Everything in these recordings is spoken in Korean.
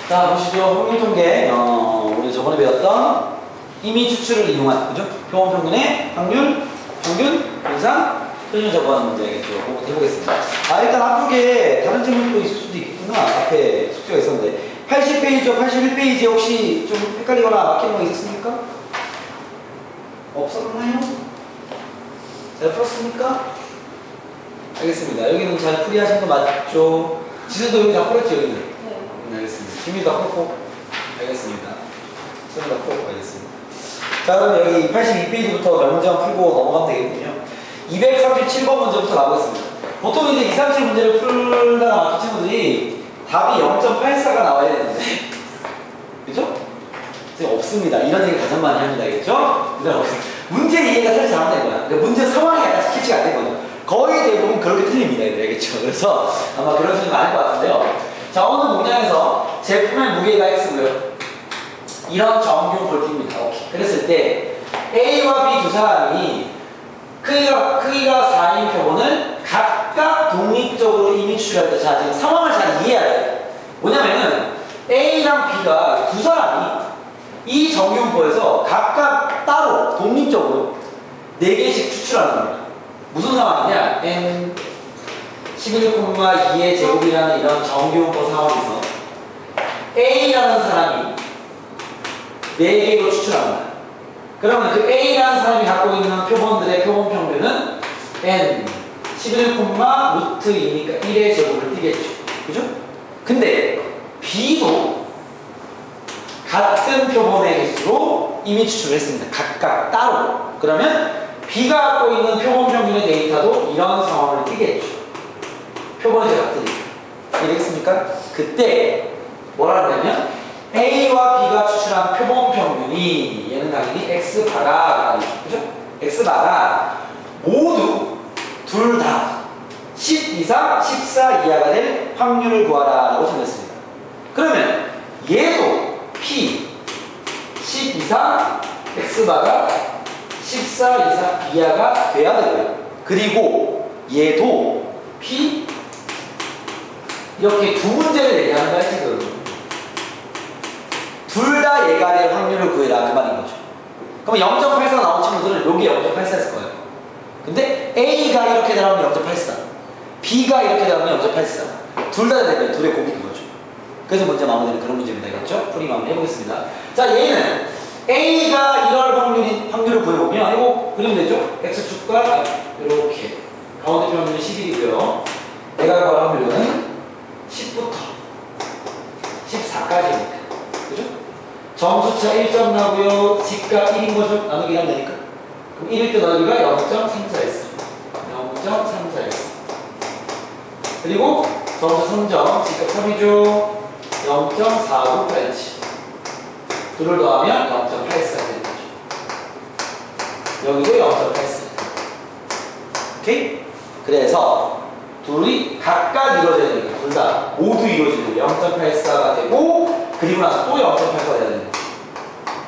자, 보시죠. 확률 통계. 우리 저번에 배웠던 임의 추출을 이용한, 그죠? 표본 평균의 확률, 평균, 분산, 표준 저번 문제겠죠. 한번 해보겠습니다. 일단 앞쪽에 다른 질문도 있을 수도 있겠구나. 앞에 숙제가 있었는데. 80페이지와 81페이지 혹시 좀 헷갈리거나 막히는 거 있었습니까? 없었나요? 잘 풀었습니까? 알겠습니다. 여기는 잘 풀이하신 거 맞죠? 지수도 여기 다 풀었죠, 여기는? 네. 알겠습니다. 김희도 다 풀었고. 알겠습니다. 저는 다 풀었고, 알겠습니다. 자, 그럼 여기 82페이지부터 명정 풀고 넘어가면 되겠군요. 237번 문제부터 나오겠습니다. 보통 이제 2, 3, 7 문제를 풀다가 막힌 친구들이 답이 0.84가 나와야 되는데. 그죠? 없습니다. 이런 얘기 가장 많이 합니다. 알겠죠? 문제 이해가 사실 잘못된 거야. 그러니까 문제 상황이 약간 스케치가 안 된 거죠. 거의 대부분 그렇게 틀립니다. 알겠죠? 그래서 아마 그런 질문 많을 것 같은데요. 자, 어느 문장에서 제품의 무게가 X고요. 이런 정규 볼트입니다. 오케이. 그랬을 때 A와 B 두 사람이 크기가 4인 표본을 각각 독립적으로 임의 추출할 때, 자, 지금 상황을 잘 이해해야 돼요. 뭐냐면은 A랑 B가 두 사람이 이 정규분포에서 각각 따로 독립적으로 4개씩 추출하는 겁니다. 무슨 상황이냐? n 11,2의 제곱이라는 이런 정규분포 상황에서 A라는 사람이 4개로 추출합니다. 그러면 그 A라는 사람이 갖고 있는 표본들의 표본 평균은 n 11,2니까 1의 제곱을 띄겠죠. 그죠? 근데 B도 같은 표본의 개수로 임의 추출을 했습니다. 각각 따로. 그러면 B가 갖고 있는 표본 평균의 데이터도 이런 상황을 띄겠죠. 표본이 같으니까. 이해되겠습니까? 그때 뭐라 그러냐면 A와 B가 추출한 표본 평균이 얘는 당연히 X바가 그죠? X바가 모두 둘 다 10 이상 14 이하가 될 확률을 구하라 라고 정했습니다. 그러면 얘도 P 10 이상 X바가 14 이상 이하가 돼야 되고요. 그리고 얘도 P 이렇게 두 문제를 얘기하는 거야 지금. 둘 다 얘가 될 확률을 구해라 그 말인 거죠. 그럼 0.84 나온 친구들은 여기 0.84였을 거예요. 근데 A가 이렇게 되면 0.84, B가 이렇게 되면 0.84. 둘 다 되면 둘의 곱이 그거죠. 그래서 문제 마무리는 그런 문제입니다. 되겠죠? 풀이 마무리 해보겠습니다. 자, 얘는 A가 이럴 확률을 구해보면 이거 그리면 되죠? X축과 이렇게 가운데 평균은 11이고요. 내가 구할 확률은 10부터 14까지니까. 그죠? 점수차 1점 나고요. 집값 1인 거죠? 나누기 하면 되니까. 그럼 1일 때 나누기가 0.34x. 0.34x. 그리고 점수 3점, 집값 3이죠. 0.498인치. 둘을 더하면 0.84가 되는 거죠. 여기도 0.84. 오케이? 그래서 둘이 각각 이루어져야 되니까 둘 다 모두 이루어지는 0.84가 되고 그리고 나서 또 0.84가 돼야 되는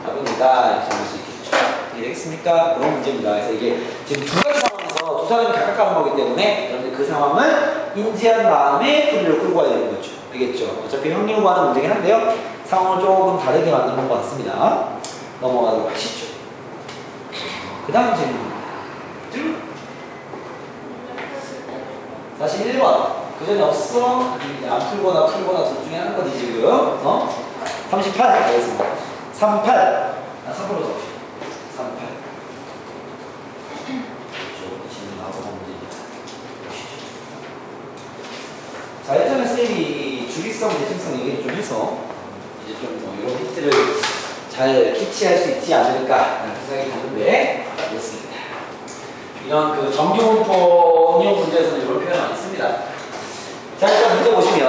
답입니다. 이렇게 정할 수 있겠죠. 이해되겠습니까? 그런 문제입니다. 그래서 이게 지금 두 가지 상황에서 두 사람이 각각 가는 거기 때문에 여러분들 그 상황을 인지한 다음에 풀이를 끌고 와야 되는 거죠. 알겠죠? 어차피 확률 구하는 문제긴 한데요. 상황을 조금 다르게 만드는 것 같습니다. 넘어가도록 하시죠. 그 다음 질문. 다시 1번. 그 전에 없어? 안 풀거나 둘 중에 하는 거지 지금. 38 가겠습니다. 38. 3으로 적읍시다. 38. 질문 나오고 문제입니다. 자, 예전에 쌤이 주기성, 대칭성 얘기를 좀 해서 이제 좀 이런 힌트를 잘 캐치할 수 있지 않을까 라는 생각이 드는데 그렇습니다. 이런 그 정규분포 응용 문제에서는 이런 표현 많이 씁니다. 자, 일단 문제 보시면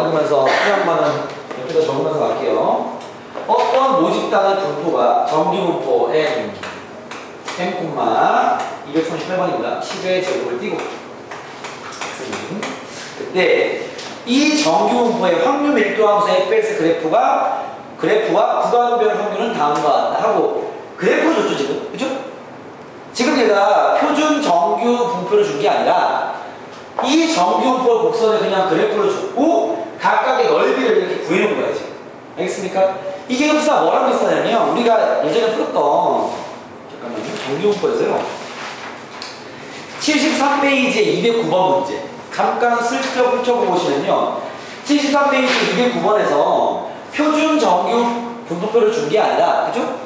읽으면서 한번은 옆에다 적으면서 갈게요. 어떤 모집단의 분포가 정규분포 m 238번입니다. 10의 제곱을 띄고 그때 이 정규분포의 확률 밀도함수 fx 그래프와 구간별 확률은 다음과 같다 하고 그래프를 줬죠 지금. 그죠? 지금 얘가 표준 정규 분포를 준 게 아니라 이 정규 분포 곡선에 그냥 그래프를 줬고 각각의 넓이를 이렇게 구해놓은 거야 지금. 알겠습니까? 이게 흡사 뭐라고 했었냐면 우리가 예전에 풀었던 잠깐만요. 정규문법에서요. 73페이지에 209번 문제 잠깐 슬쩍 훑어보시면요. 73페이지 209번에서 표준 정규 분포표를 준 게 아니라 그죠?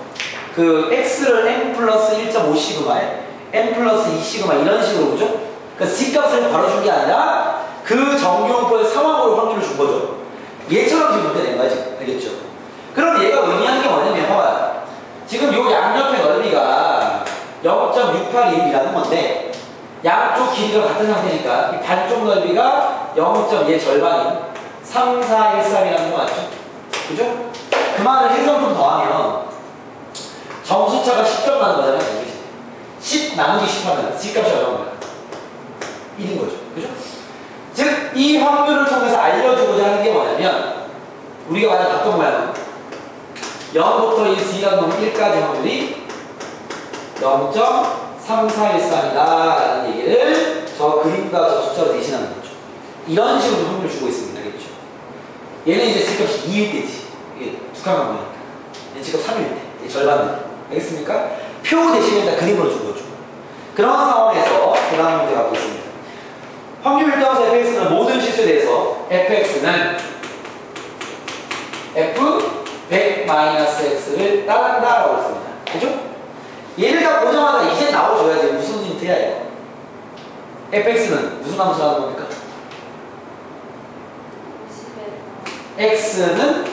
그 x를 n 플러스 1.5시그마에 n 플러스 2시그마 이런 식으로 그죠? 그 C값을 바로 준 게 아니라 그 정규분포의 상황으로 확률을 준 거죠. 얘처럼 지금 문제 낸 거야 지금. 알겠죠? 그럼 얘가 의미하는 게 뭐냐면 봐봐요. 지금 요 양옆의 넓이가 0.681이라는 건데 양쪽 길이가 같은 상태니까 이 반쪽 넓이가 0.얘 절반인 3413이라는 거 맞죠? 그죠? 그 말을 해서 좀 더하면 점수차가 10점 나는 거잖아요. 10 나누기 10 하면 C값이 얼마인 거야? 1인 거죠. 그죠? 즉, 이 확률을 통해서 알려주고자 하는 게 뭐냐면 우리가 만약 봤던 모양은 0부터 이 C가 넘는 1까지 확률이 0.3413이다 라는 얘기를 저 그림과 저 숫자로 대신하는 거죠. 이런 식으로 확률을 주고 있습니다. 알겠죠? 얘는 이제 C값이 2일 때지. 이게 두 칸만 보니까. 얘는 C값 3일 때. 얘 절반 때. 알겠습니까? 표 대신에 다 그림으로 준 거죠. 그런 상황에서 그 다음 문제 갖고 있습니다. 확률 일정에서 fx는 모든 실수에 대해서 fx는 f100-x를 따른다 라고 했습니다. 그죠? 얘를 다 보자마자 이제 나와줘야지 무슨 힌트야 이거. fx는 무슨 함수 하는 겁니까? x는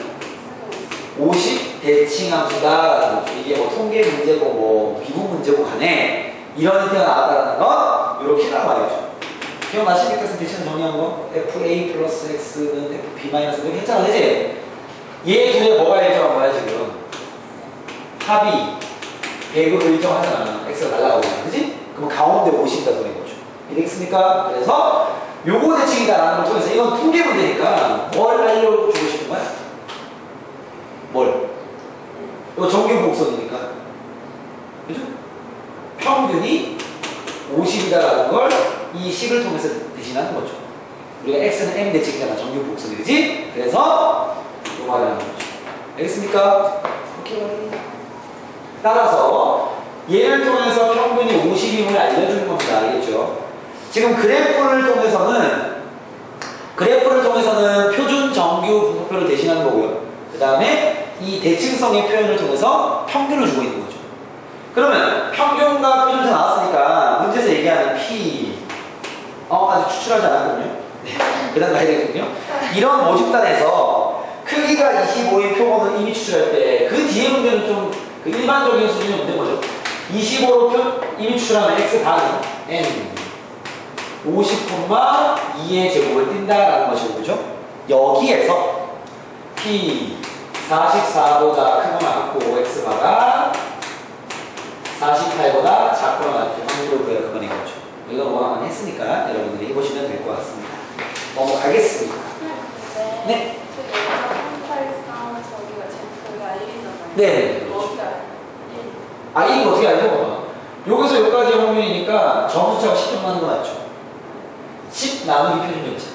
50 대칭함수다. 이게 뭐 통계 문제고 뭐 비분 문제고 간에 이런 힌트가 나왔다는 건 이렇게 나와 말이죠. 기억나십니까? 대칭 정리한 거? fa 플러스 x는 fb 마이너스 이렇게 했잖아, 그지? 얘 둘에 뭐가 일정한 거야 지금? 합이 100으로 일정하잖아. x가 날라가고 있잖아, 그지? 그럼 가운데 50이다 소리인 거죠. 이해되겠습니까? 그래서 요거 대칭이다라는 걸 통해서 이건 통계 문제니까 뭘 알려주고 싶은 거야? 뭘? 이거 정규 복선이니까. 그죠? 평균이 50이다라는 걸 이 식을 통해서 대신하는 거죠. 우리가 x는 m 대칭이잖아. 정규 복선이, 그지? 그래서 요 말을 하는 거죠. 알겠습니까? 오케이. 따라서 얘를 통해서 평균이 50임을 알려주는 겁니다. 알겠죠? 지금 그래프를 통해서는 표준 정규 분포표를 대신하는 거고요. 그 다음에 이 대칭성의 표현을 통해서 평균을 주고 있는 거죠. 그러면 평균과 표준에서 나왔으니까 문제에서 얘기하는 P 아직 추출하지 않았거든요. 네. 그 다음 가야 되거든요. 이런 모집단에서 크기가 25인 표본을 이미 추출할 때 그 뒤에 문제는 좀 그 일반적인 수준의 문제인 거죠. 25로 이미 추출하면 x 반이 n 50,2의 제곱을 띈다라는 것이고, 그죠? 여기에서 P 44보다 크거나 같고 x바가 48보다 작거나 같은 확률을 구해야 그거는 거죠. 이거 뭐만 했으니까 여러분들이 해보시면 될 것 같습니다. 넘어가겠습니다. 네. 네. 아, 이거 어떻게 알죠? 여기서 여기까지 확률이니까 점수차가 10점 나는 거 맞죠? 10 나누기 표준점차.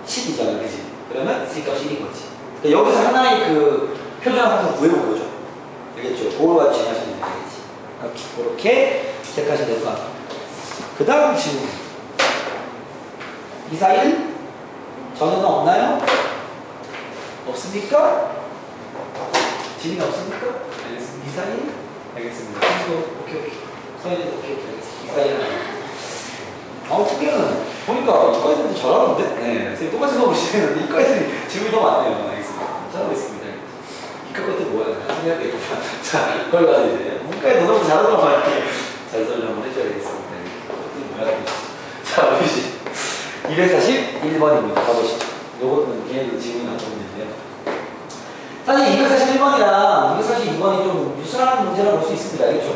10이잖아, 그지? 그러면 C값이 1인 거지. 그러니까 여기서 하나의 그 표준한 항상 구해본 거죠. 알겠죠? 그걸 가지고 진행하시면 되겠지. 그렇게 체크하시면 될 것 같아요. 그 다음 질문. 241? 전에는 없나요? 없습니까? 질문 없습니까? 알겠습니다. 241? 알겠습니다. 오케이. 서현이도 오케이. 알겠습니다. 241. 통계는 보니까 이과애들도 잘하는데? 네. 선생님 똑같이 수업을 이과 애들이 질문이 더 많네요. 알겠습니다. 잘하고 있습니다. 이과 애들 뭐야? 나중에 해야 되겠구나. 자, 거기 가서 이제 문과에 너무 잘하더라고 이렇게 잘 설명 한번 해줘야 되겠습니다. 뭐야? 자, 보시 241번입니다. 가보시죠. 요것은 걔네들 질문이 나온 문제인데요. 사실 241번이랑 242번이 좀 유사한 문제라고 볼 수 있습니다. 알겠죠?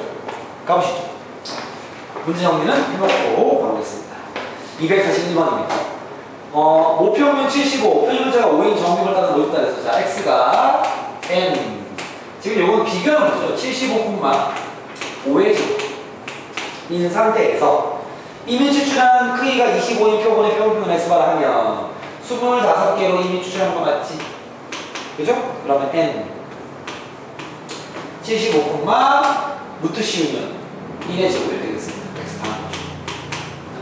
가보시죠. 문제 정리는 해놓고 가보겠습니다. 241번입니다. 모평균 75, 표준문자가 5인 정규를 따른 모집단에서 자, x가 n. 지금 요건 비교하는 거죠. 75,5의 제곱인 상태에서 이미 추출한 크기가 25인 표본의 평균 x바라 하면 수분을 5개로 이미 추출한 거 맞지? 그죠? 그러면 n 75, 루트 씌우면 1의 제곱이 되겠습니다. x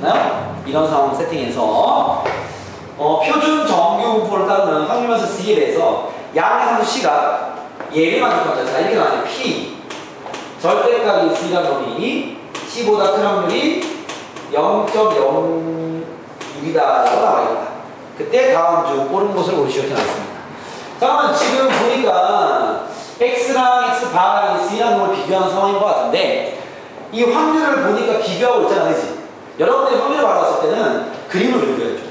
맞나요? 이런 상황 세팅해서 표준 정규 분포를 따르는 확률면서 C에 대해서 양의 함수 C가 얘를 만들 겁니다. 자, 이렇게 나와요. P 절대값이 C라는 놈이 C보다 큰 확률이 0.01이다 라고 나와있다. 그때 다음 중 옳은 것을 고르시오 이렇게 나왔습니다. 그러면 지금 보니까 X랑 X바랑 C라는 걸 비교하는 상황인 것 같은데 이 확률을 보니까 비교하고 있잖아, 그치? 여러분들이 확률을 받았을 때는 그림을 그려야죠.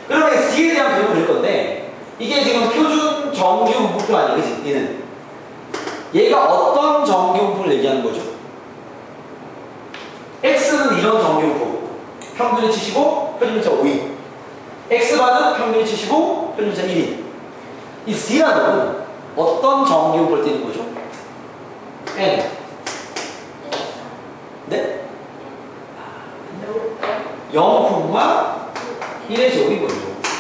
그러면 C에 대한 그림을 그릴 건데 이게 지금 표준 정규 분포표 아니야, 그치? 얘는 얘가 어떤 정규 분포를 얘기하는 거죠? X는 이런 정규 분포고 평균이 75, 표준편차가 5인 X바는 평균이 75, 표준편차 1인 이 C라는 어떤 정규 분포를 띄는 거죠? N 네? 0,1의 제곱인 거죠.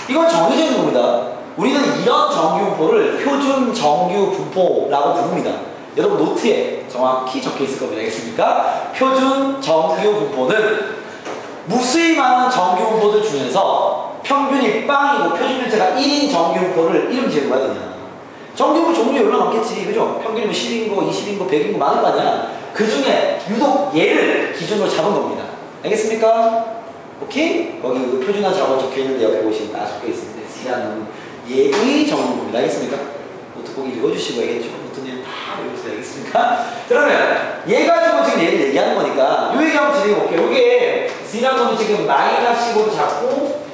이건 정해져 있는 겁니다. 우리는 이런 정규 분포를 표준 정규 분포라고 부릅니다. 여러분 노트에 정확히 적혀 있을 겁니다. 알겠습니까? 표준 정규 분포는 무수히 많은 정규 분포들 중에서 평균이 빵이고 표준 편차가 1인 정규 분포를 이름 지어야 되냐. 정규 분포 종류가 얼마나 많겠지. 그죠? 평균이면 10인 거, 20인 거, 100인 거 많을 거 아니야. 그 중에 유독 얘를 기준으로 잡은 겁니다. 알겠습니까? 오케이? 거기 그 표준화 작업 적혀 있는데 옆에 보시면 다 적혀 있습니다. C라는 얘의 정규입니다. 알겠습니까? 노트 꼭 읽어주시고 알겠죠? 노트님 다 읽으세요. 알겠습니까? 그러면 얘 가지고 지금 얘를 얘기하는 거니까 요 얘기 한번 진행해볼게요. 이게 C라는 놈이 지금 마이너스 15도 작고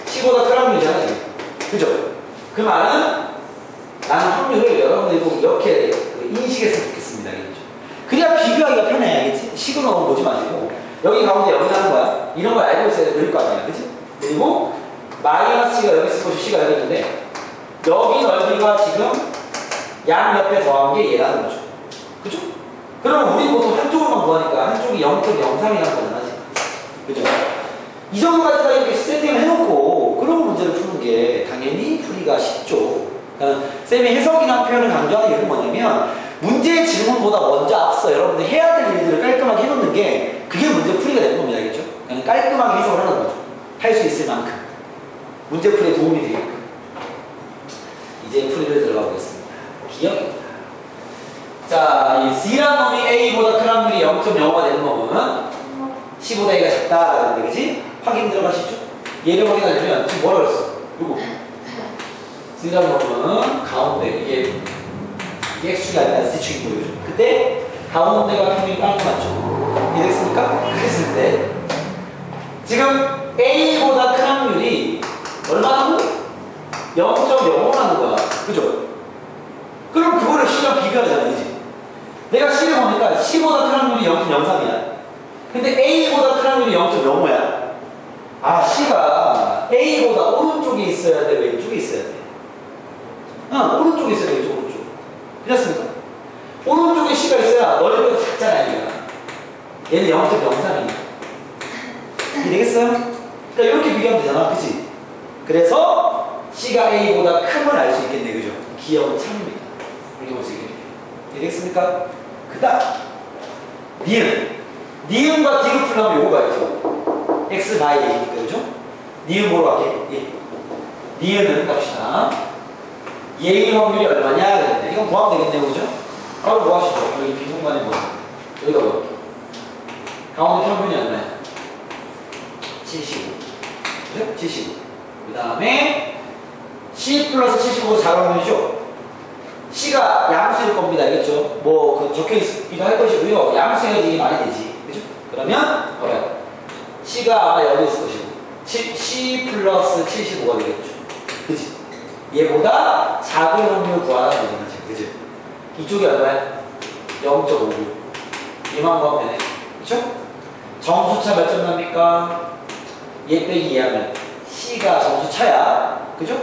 15가 큰 확률이잖아 지금. 그죠? 그 말은 나는 확률을 여러분들이 이렇게 인식했으면 좋겠습니다. 알겠죠? 그래야 비교하기가 편해. 알겠지? 식을 너무 보지 마시고 여기 가운데 여기 나는 거야. 이런 걸 알고 있어야 될 거 아니야. 그치? 그리고 마이너스가 여기 있을 것이 C가 여기 있는데 여기 넓이가 지금 양 옆에 더한 게 얘라는 거죠. 그죠? 그러면 우리 보통 한쪽으로만 구하니까 한쪽이 0.03이라는 거잖아. 그죠? 이 정도까지 다 이렇게 세팅을 해놓고 그런 문제를 푸는 게 당연히 풀이가 쉽죠. 그러니까 쌤이 해석이나 표현을 강조하는 이유는 뭐냐면 문제의 질문보다 먼저 앞서 여러분들이 해야 될 일들을 깔끔하게 해놓는 게 그게 문제 풀이가 되는 겁니다. 알겠죠? 그냥 깔끔하게 해석을 하는 거죠. 할 수 있을 만큼. 문제 풀이에 도움이 되게끔. 이제 풀이를 들어가 보겠습니다. 기억입니다. 자, 이 C라는 놈이 A보다 큰 확률이 0.05가 되는 놈은 15다 A가 작다라는 데, 그지? 확인 들어가시죠? 얘를 확인하려면 지금 뭐라 그랬어? 요거. C라는 놈은 가운데, 이게 X축이 아니라 Z축인 거죠. 그때 가운데가 평균이 빵이 맞죠? 이해됐습니까? 그랬을 때 지금 A보다 큰 확률이 얼마나 0.05라는 거야. 그죠? 그럼 그거를 C랑 비교하잖아, 그지? 내가 C를 보니까 C보다 큰 확률이 0.03이야. 근데 A보다 큰 확률이 0.05야. 아, C가 A보다 오른쪽에 있어야 돼, 왼쪽에 있어야 돼? 오른쪽에 있어야 돼, 왼쪽, 오른쪽. 그렇습니까? 오른쪽에 C가 있어야 넓이가 작잖아, 얘가. 얘는 0.03이니까. 이해되겠어요? 그러니까 이렇게 비교하면 되잖아, 그치? 그래서 C가 A보다 큼을 알 수 있겠네, 그죠? 기억은 참입니다. 이렇게 볼 수 있겠네. 이해되겠습니까? 그 다음 니은. 니은과 D를 풀려면 요거 봐야죠. X 바이 A니까, 그죠? 니은 뭐로 할게? 예. 니은은 갑시다. 얘의 확률이 얼마냐? 그랬는데 이건 구하면 되겠네요, 그죠? 바로 뭐 하시죠? 여기 비중관에 뭐 여기다 볼게요. 가운데 평균이 얼마야? 75. 그죠? 75. 그 다음에 C 플러스 75 4확률이죠? C가 양수일 겁니다. 알겠죠? 뭐 그 적혀있기도 할 것이고요. 양수해야지 많이 되지. 그죠? 그러면 봐봐요. C가 아마 여기 있을 것이고 C 플러스 75가 되겠죠. 그치? 얘보다 작은 확률 구하라는 거잖아. 그치? 이쪽이 얼마야? 0.59. 얘만 구하면 되네. 그쵸? 점수차 몇 점 납니까? 얘 빼기 얘 하면 C가 점수차야. 그죠?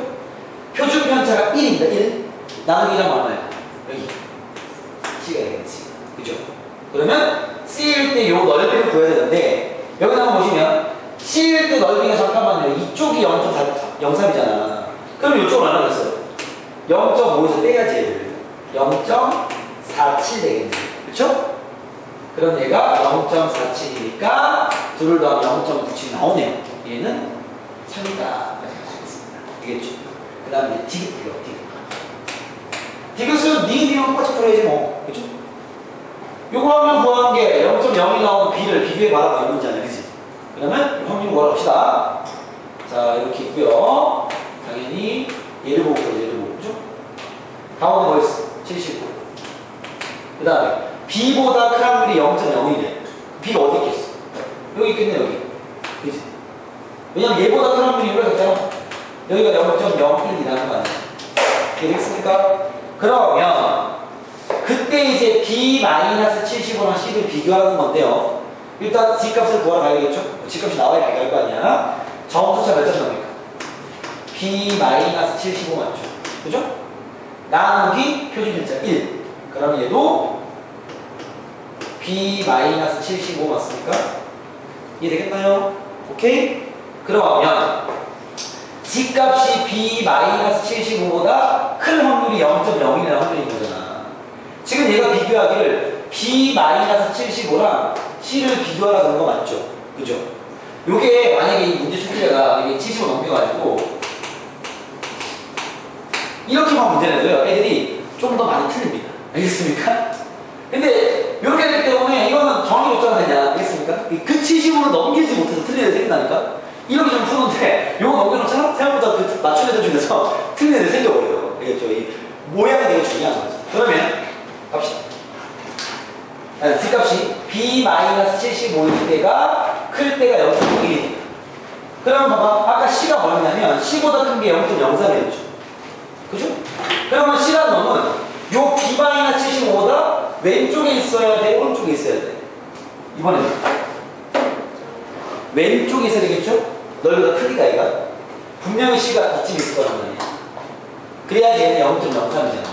표준 편차가 1입니다. 1. 나누기랑 얼마야? 여기. C가 되겠지. 그죠? 그러면 C일 때 요 넓이를 구해야 되는데 여기 한번 보시면 C일 때 넓이가 잠깐만요. 이쪽이 0.03이잖아. 그럼 이쪽은 얼마 됐어요? 0.5에서 빼야지 얘를 0.47 되겠네. 그쵸? 그럼 얘가 0.47이니까 둘을 더하면 0.97 나오네요. 얘는 3이다 라고 할 수 있겠습니다. 알겠죠? 그 다음에 디귿이요. 디귿은 니은이랑 똑같이 풀어야지 뭐. 그쵸? 요거 하면 구하는 게 0.0이 나온 b를 비교해봐라 이 문제잖아. 그치? 그러면 확률 구하러 갑시다. 자 이렇게 있고요. 당연히 얘를 보고 얘를 보고 그죠? 가운데 뭐 있어? 79. 그 다음에 b보다 큰 확률이 0.0이래. b가 어디 있겠어? 여기 있겠네 여기. 그치? 왜냐면 얘보다 큰 확률이 여기가 있잖아. 여기가 0.01이라는 거 아니야? 이해됐습니까? 그러면 그때 이제 b-75랑 c를 비교하는 건데요. 일단 g값을 구하러 가야겠죠? g값이 나와야 비교할 거 아니야? 점수차 몇 점 나옵니까? b-75 맞죠? 그죠? 나누기 표준편차 1. 그럼 얘도 b-75 맞습니까? 이해되겠나요? 오케이? 그러면 g값이 b-75보다 큰 확률이 0.0이라는 확률인 거잖아. 지금 얘가 비교하기를 b-75랑 c를 비교하라 그런 거 맞죠? 그죠? 요게 만약에 이 문제 출제가 이게 70을 넘겨가지고 이렇게만 문제 내도요 애들이 좀 더 많이 틀립니다. 알겠습니까? 근데 이렇게 되기 때문에 이거는 정의 못 잡아내냐. 알겠습니까? 그 70으로 넘기지 못해서 틀린 애들 생긴다니까? 이렇게 좀 푸는데 이거 넘겨놓잖아? 생각보다 그 맞춘 애들 중에서 틀린 애들 생겨버려요. 알겠죠? 이 모양이 되게 중요한 거죠. 그러면 갑시다. D값이 b-75일 때가 클 때가 0.1. 그러면 봐봐. 아까 C가 뭐였냐면 C보다 큰 게 0.03이었죠. 그죠? 그러면 C라는 놈은 요 b-75보다 왼쪽에 있어야 돼? 오른쪽에 있어야 돼? 이번에는 왼쪽에 있어야 되겠죠? 넓이가 크기가 얘가 분명히 C가 이쯤 있을 거란 말이야. 그래야지 얘는 0.03이잖아.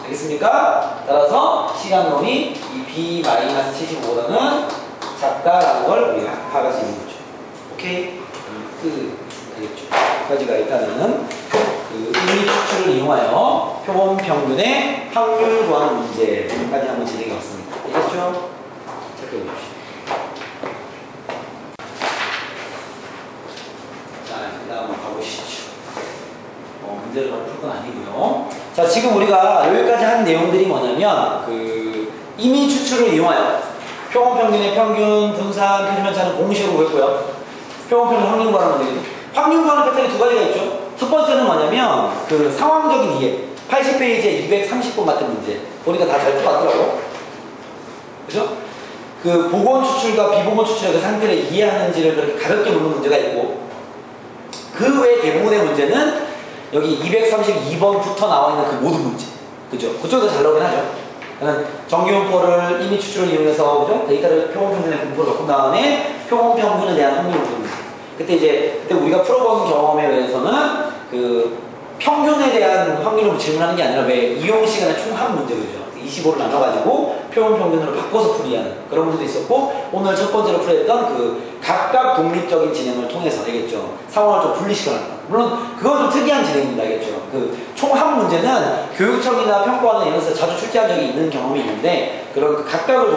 알겠습니까? 따라서 C라는 놈이 이 b-75보다는 작다라는 걸 우리가 파악할 수 있는 거죠. 오케이? 알겠죠? 여기까지가 일단은 그 의미 추출을 이용하여 표본 평균의 확률 구하는 문제까지 한번 진행해 왔습니다. 알겠죠? 체크해 보십시오. 자, 일단 한번 가보시죠. 문제를 바로 풀 건 아니고요. 자, 지금 우리가 여기까지 한 내용들이 뭐냐면 그 임의 추출을 이용하여 표본 평균의 평균, 분산, 표준편차는 공식으로 구했고요. 표본 평균 확률 구하는 문제입니다. 확률 구하는 패턴이 두 가지가 있죠. 첫 번째는 뭐냐면 그 상황적인 이해. 80페이지에 230번 같은 문제. 보니까 다 잘 풀어왔더라고. 그죠? 그 보건 추출과 비보건 추출의 그 상태를 이해하는지를 그렇게 가볍게 묻는 문제가 있고, 그 외 대부분의 문제는 여기 232번부터 나와 있는 그 모든 문제. 그죠? 그쪽도 잘 나오긴 하죠. 그러니까 정기분포를 임의 추출을 이용해서 그죠? 데이터를 표본 평균의 분포로 바꾼 다음에 표본 평균에 대한 확률을 묻는 문제. 그때 우리가 풀어본 경험에 의해서는 그 평균에 대한 확률을 질문하는 게 아니라 왜 이용 시간의 총합 문제 그죠? 25를 나눠가지고 표본 평균으로 바꿔서 풀이하는 그런 문제도 있었고, 오늘 첫 번째로 풀이했던 그 각각 독립적인 진행을 통해서 알겠죠? 상황을 좀 분리시켜놨다. 물론 그건 좀 특이한 진행입니다. 알겠죠? 그 총합 문제는 교육청이나 평가원에 이런데서 자주 출제한 적이 있는 경험이 있는데, 그런 그 각각을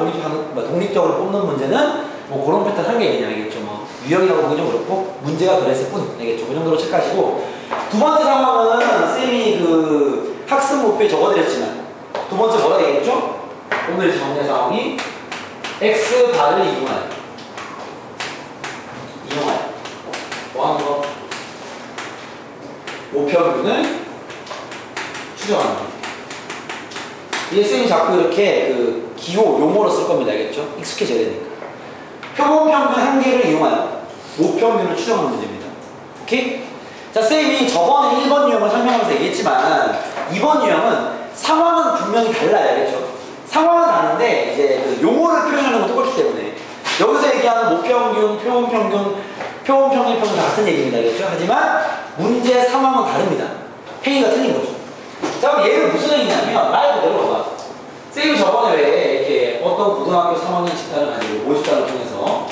독립적으로 뽑는 문제는 뭐 그런 패턴 한 개 있냐. 알겠죠? 뭐 유형이라고 보기 좀 그렇고 문제가 그랬을 뿐. 알겠죠? 그 정도로 체크하시고, 두 번째 상황은 쌤이 그 학습 목표에 적어드렸지만 두 번째 뭐라 되겠죠? 오늘 정리한 상황이 X바를 이용하여 뭐 하는 거? 모평균을 추정하는 거. 이게 쌤이 자꾸 이렇게 그 기호, 용어로 쓸 겁니다. 알겠죠? 익숙해져야 되니까. 표본 평균 한 개를 이용하여 모평균을 추정하는 문제입니다. 오케이? 자, 쌤이 저번에 1번 유형을 설명하면서 얘기했지만 2번 유형은 상황은 분명히 달라요. 알겠죠? 상황은 다른데 이제 그 용어를 표현하는 건 똑같기 때문에 여기서 얘기하는 모평균, 표본평균, 표본평균 다 같은 얘기입니다. 알겠죠? 하지만 문제 상황은 다릅니다. 행위가 틀린 거죠. 자, 그럼 얘를 무슨 행위냐면 말 그대로 봐봐. 쌤이 저번에 왜 이렇게 어떤 고등학교 3학년 집단을 가지고 모집단을 통해서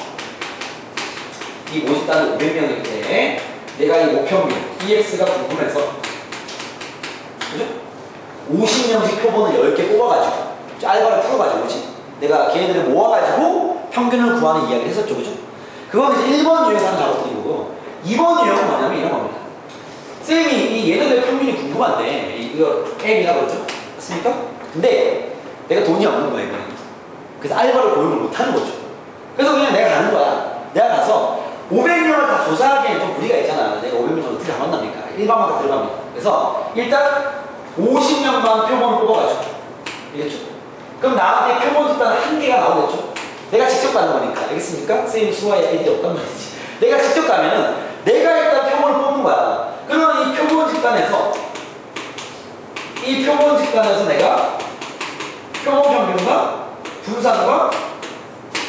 이 모집단을 500명일 때 내가 이 모평균 EX가 궁금해서 그죠? 50명씩 표본을 10개 뽑아가지고 알바를 풀어가지고 그지? 내가 걔네들을 모아가지고 평균을 구하는 이야기를 했었죠. 그죠? 그건 이제 1번 유형에서 하는 작업들인 거고 2번 유형은 뭐냐면 이런 겁니다. 쌤이 이 얘네들의 평균이 궁금한데 이거 M이라고 그러죠? 맞습니까? 근데 내가 돈이 없는 거야 이거는. 그래서 알바를 고용을 못하는 거죠. 그래서 그냥 내가 가는 거야. 내가 가서 500명을 다 조사하기에는 좀 무리가 있잖아. 내가 500명 어떻게 다 만납니까? 일반만 다 들어갑니다. 그래서 일단 50명만 표본을 뽑아가지고 알겠죠? 그럼 나한테 표본 집단 한 개가 나오겠죠? 내가 직접 가는 거니까. 알겠습니까? 선생님 수화에 애들이 없단 말이지. 내가 직접 가면은 내가 일단 표본을 뽑는 거야. 그러면 이 표본 집단에서 내가 표본 평균과 분산과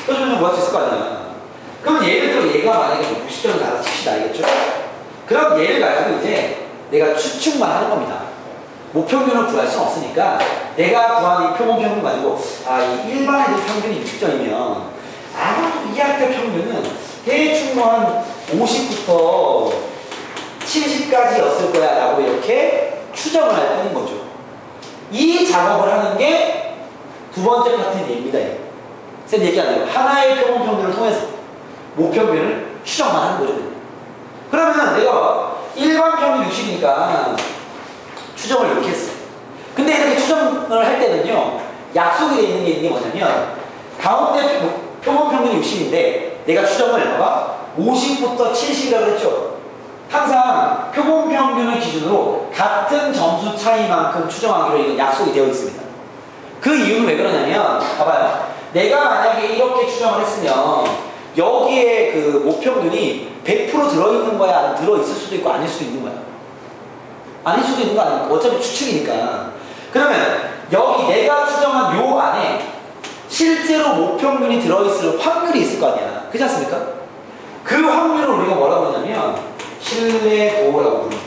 표준을 구할 수 있을 거 아니야. 그럼 예를 들어 얘가 만약에 90점을 나가 칩시다. 알겠죠? 그럼 얘를 가지고 이제 내가 추측만 하는 겁니다. 모평균을 구할 수는 없으니까 내가 구한 이 표본 평균 가지고 이 일반 애들 평균이 60점이면 아마도 이 학교 평균은 대충 한 50부터 70까지였을 거야 라고 이렇게 추정을 할 뿐인 거죠. 이 작업을 하는 게 두 번째 파트의 얘기입니다. 쌤 얘기 안 해요. 하나의 표본 평균을 통해서 모평균을 추정만 하는 거죠. 그러면은 내가 일반 평균 60이니까 추정을 이렇게 했어. 근데 이렇게 추정을 할 때는요, 약속이 되어 있는 게 뭐냐면, 가운데 표본 평균이 60인데, 내가 추정을 봐봐. 50부터 70이라고 했죠. 항상 표본 평균을 기준으로 같은 점수 차이만큼 추정하기로 이건 약속이 되어 있습니다. 그 이유는 왜 그러냐면, 봐봐요. 내가 만약에 이렇게 추정을 했으면, 여기에 그 모평균이 100% 들어있는 거야? 아니면 들어있을 수도 있고 아닐 수도 있는 거야? 아닐 수도 있는 거 아닙니까? 어차피 추측이니까. 그러면 여기 내가 추정한 요 안에 실제로 모평균이 들어있을 확률이 있을 거 아니야. 그렇지 않습니까? 그 확률을 우리가 뭐라고 하냐면 신뢰도라고 부릅니다.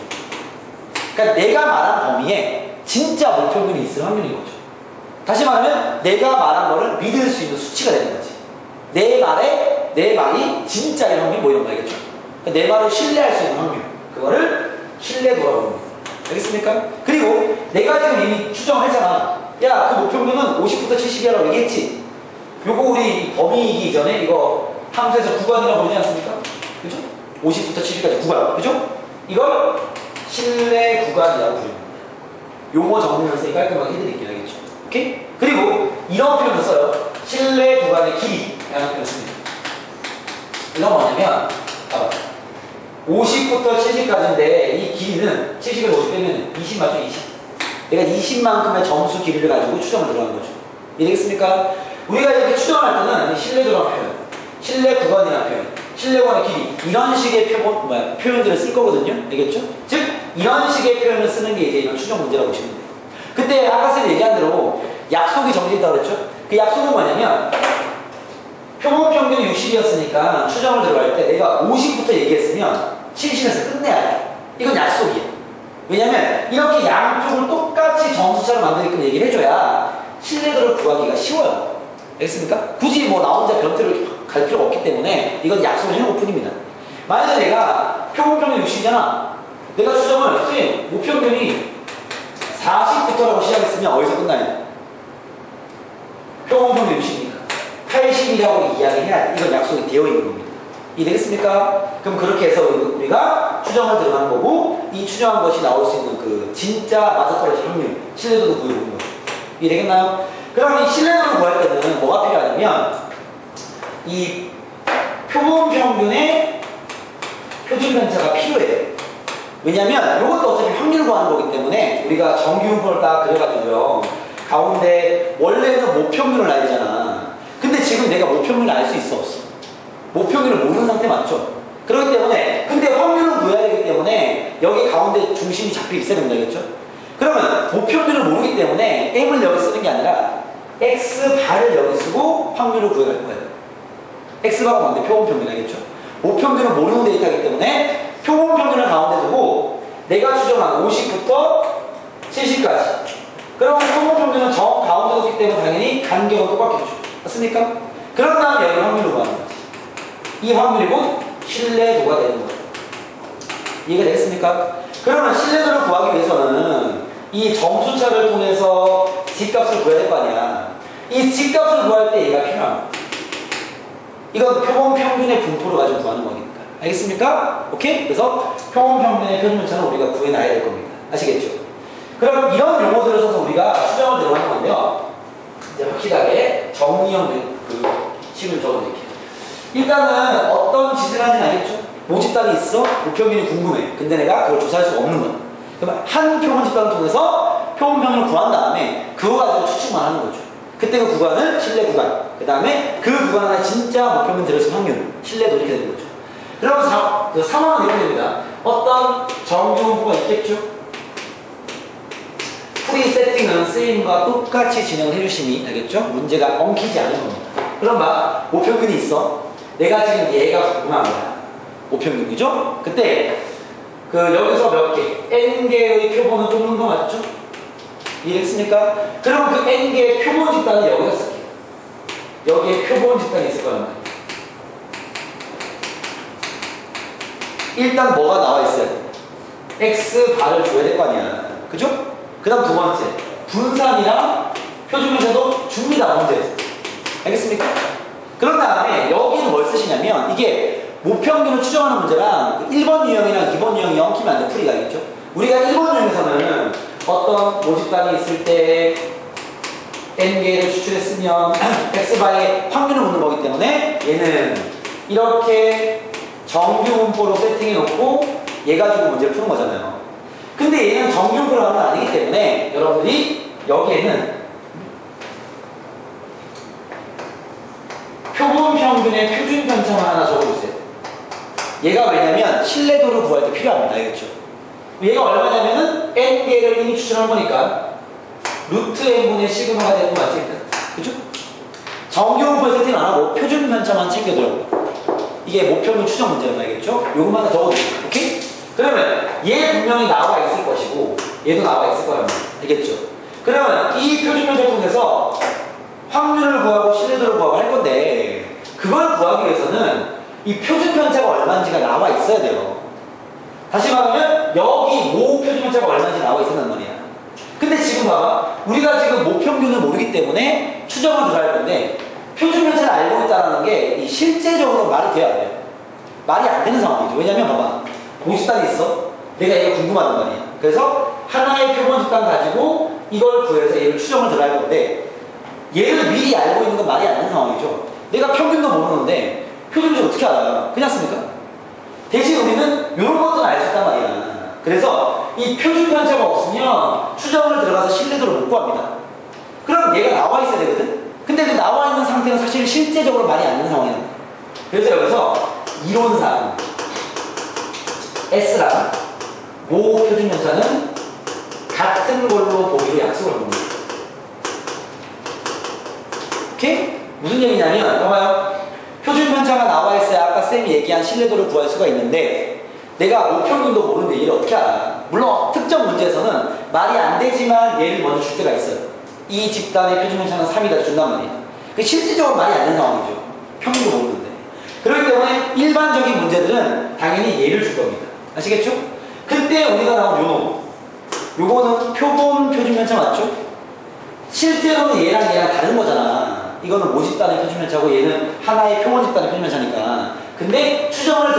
그러니까 내가 말한 범위에 진짜 모평균이 있을 확률인 거죠. 다시 말하면 내가 말한 거를 믿을 수 있는 수치가 되는 거지. 내 말이 진짜일 확률 뭐 이런 거 알겠죠? 그러니까 내 말을 신뢰할 수 있는 확률. 그거를 신뢰도라고 합니다. 알겠습니까? 그리고 내가 지금 이미 추정을 했잖아. 야, 그 모평균은 50부터 70이라고 얘기했지? 요거 우리 범위이기 전에 이거 함수에서 구간이라고 보지 않습니까? 그죠? 50부터 70까지 구간. 그죠? 이걸 신뢰 구간이라고 부릅니다. 용어 정리를 선생님이 깔끔하게 해드릴게요. 알겠죠? 오케이? 그리고 이런 표현을 써요. 신뢰 구간의 길이라는 표현을 씁니다. 이건 뭐냐면, 봐봐. 50부터 70까지인데 이 길이는 70을 50 빼면 20 맞죠? 20. 내가 20만큼의 점수 길이를 가지고 추정을 들어간 거죠. 이해되겠습니까? 우리가 이렇게 추정할 때는 신뢰도라는 표현, 신뢰 구간이라는 표현, 신뢰 구간의 길이 이런 식의 표현들을 쓸 거거든요. 알겠죠? 즉 이런 식의 표현을 쓰는 게 이제 이런 추정 문제라고 보시면 돼요. 근데 아까 쌤 얘기한 대로 약속이 정해졌다고 그랬죠? 그 약속은 뭐냐면 표본 평균이 60이었으니까 추정을 들어갈 때 내가 50부터 얘기했으면 70에서 끝내야 돼. 이건 약속이에요. 왜냐면 이렇게 양쪽을 똑같이 점수차로 만들게끔 얘기를 해줘야 신뢰도를 구하기가 쉬워요. 알겠습니까? 굳이 뭐 나 혼자 변태를 갈 필요가 없기 때문에 이건 약속을 해놓을 뿐입니다. 만약에 내가 표본 평균 60이잖아. 내가 추정을 선생님 모평균이 40부터라고 시작했으면 어디서 끝나냐? 표본 평균 60이니까 80이라고 이야기해야 돼. 이건 약속이 되어 있는 겁니다. 이해되겠습니까? 그럼 그렇게 해서 우리가 추정을 들어가는 거고 이 추정한 것이 나올 수 있는 그 진짜 맞아떨어질 확률, 신뢰도도 구해보는 거죠. 이해되겠나요? 그럼 이 신뢰도를 구할 때는 뭐가 필요하냐면 이 표본 평균의 표준 편차가 필요해요. 왜냐면 이것도 어차피 확률을 구하는 거기 때문에 우리가 정규분포를 딱 그려가지고요. 가운데 원래는 모평균을 알야 되잖아. 근데 지금 내가 모평균을 알 수 있어 없어? 모평균을 모르는 상태 맞죠? 그렇기 때문에 근데 확률을 구해야 되기 때문에 여기 가운데 중심이 잡혀 있어야 된다겠죠? 그러면 모평균을 모르기 때문에 M을 여기 쓰는 게 아니라 X바를 여기 쓰고 확률을 구해갈 거예요. X바가 뭔데? 표본 평균 알겠죠? 모평균을 모르는 데이터이기 때문에 표본 평균을 가운데 두고 내가 추정한 50부터 70까지 그럼 표본 평균은 정 가운데 두기 때문에 당연히 간격은 똑같겠죠. 맞습니까? 그런 다음에 여기 확률을 구하는 거지. 이 확률이 곧 신뢰도가 되는 거예요. 이해가 되겠습니까? 그러면 신뢰도를 구하기 위해서는 이 점수차를 통해서 G값을 구해야 될 거 아니야. 이 G값을 구할 때 얘가 필요합니다. 이건 표본 평균의 분포를 가지고 구하는 거니까. 알겠습니까? 오케이? 그래서 표본 평균의 표준편차는 우리가 구해놔야 될 겁니다. 아시겠죠? 그럼 이런 용어들을 써서 우리가 수정을 들어가는 건데요. 이제 확실하게 정리형 식을 적어드릴게요. 일단은 어떤 짓을 하는지 알겠죠? 모집단이 있어? 목표면이 궁금해. 근데 내가 그걸 조사할 수가 없는 거야. 그러면 한 표본 집단을 통해서 표본 평균을 구한 다음에 그거 가지고 추측만 하는 거죠. 그때 그 구간은 신뢰 구간. 그 다음에 그 구간 안에 진짜 목표면 들어있을 확률. 신뢰도 이렇게 되는 거죠. 그러면 그 상황은 이렇게 됩니다. 어떤 정규분포가 있겠죠? 프리 세팅은 쓰임과 똑같이 진행을 해주시니 알겠죠? 문제가 엉키지 않은 겁니다. 그럼 막 모평균이 있어. 내가 지금 얘가 궁금한 거야. 모평균이죠? 그때 그 여기서 몇 개, n개의 표본을 뽑는 거 맞죠? 이해했습니까? 그럼 그 n개의 표본 집단을 여기다 쓸게요. 여기에 표본 집단이 있을 거란 말이에요. 일단 뭐가 나와 있어야 돼? X바를 줘야 될 거 아니야. 그죠? 그 다음 두 번째, 분산이랑 표준편차도 줍니다, 문제에서. 알겠습니까? 그런 다음에 여기는 뭘 쓰시냐면 이게 모평균을 추정하는 문제랑 1번 유형이랑 2번 유형이 엉키면 안 돼, 풀이가. 알겠죠? 우리가 1번 유형에서는 어떤 모집단이 있을 때 n개를 추출했으면 x바의 확률을 묻는 거기 때문에 얘는 이렇게 정규분포로 세팅해 놓고 얘 가지고 문제를 푸는 거잖아요. 근데 얘는 정규분포로 하는 건 아니기 때문에 여러분들이 여기에는 표본 평균의 표준 편차만 하나 적어주세요. 얘가 왜냐면 신뢰도를 구할 때 필요합니다. 알겠죠? 얘가 얼마냐면은 n개를 이미 추출한 거니까 루트 n분의 시그마가 되는 거 맞지? 그죠? 정규분포 세팅 안 하고 표준 편차만 챙겨두라고. 이게 모평균 추정 문제란 말이겠죠? 요것만 더 적어주세요. 오케이? 그러면 얘 분명히 나와 있을 것이고 얘도 나와 있을 거란 말이에요. 알겠죠? 그러면 이 표준 편차를 통해서 확률을 구하고 신뢰도를 구하고 할 건데 그걸 구하기 위해서는 이 표준 편차가 얼마인지가 나와 있어야 돼요. 다시 말하면 여기 모 표준 편차가 얼마인지 나와 있었단 말이야. 근데 지금 봐봐. 우리가 지금 모평균을 모르기 때문에 추정을 들어야 할 건데 표준 편차를 알고 있다는 게 실제적으로 말이 돼야 돼요. 말이 안 되는 상황이죠. 왜냐면 봐봐. 모집단이 있어. 내가 이거 궁금하단 말이야. 그래서 하나의 표본 집단 가지고 이걸 구해서 얘를 추정을 들어야 할 건데 얘를 미리 알고 있는 건 말이 안 되는 상황이죠. 내가 평균도 모르는데 표준을 어떻게 알아요? 그냥 씁니까? 대신 우리는 이런 것들은 알 수 있단 말이야. 그래서 이 표준 편차가 없으면 추정을 들어가서 신뢰도를 못 구합니다. 그럼 얘가 나와 있어야 되거든? 근데 그 나와 있는 상태는 사실 실제적으로 말이 안 되는 상황이란 말이야. 그래서 여기서 이론상 S랑 모 표준 편차는 같은 걸로 보기로 약속을 합니다. 오케이? 무슨 얘기냐면 봐봐요. 표준 편차가 나와 있어야 아까 쌤이 얘기한 신뢰도를 구할 수가 있는데 내가 모평균도 모르는데 얘를 어떻게 알아? 물론 특정 문제에서는 말이 안 되지만 얘를 먼저 줄 때가 있어요. 이 집단의 표준 편차는 3이다 준단 말이야. 실질적으로 말이 안 되는 상황이죠. 평균도 모르는데. 그렇기 때문에 일반적인 문제들은 당연히 얘를 줄 겁니다. 아시겠죠? 그때 우리가 나온 요거는 표본 표준 편차 맞죠? 실제로는 얘랑 다른 거잖아. 이거는 모집단의 표준 편차고 얘는 하나의 표본 집단의 표준 편차니까. 근데 추정을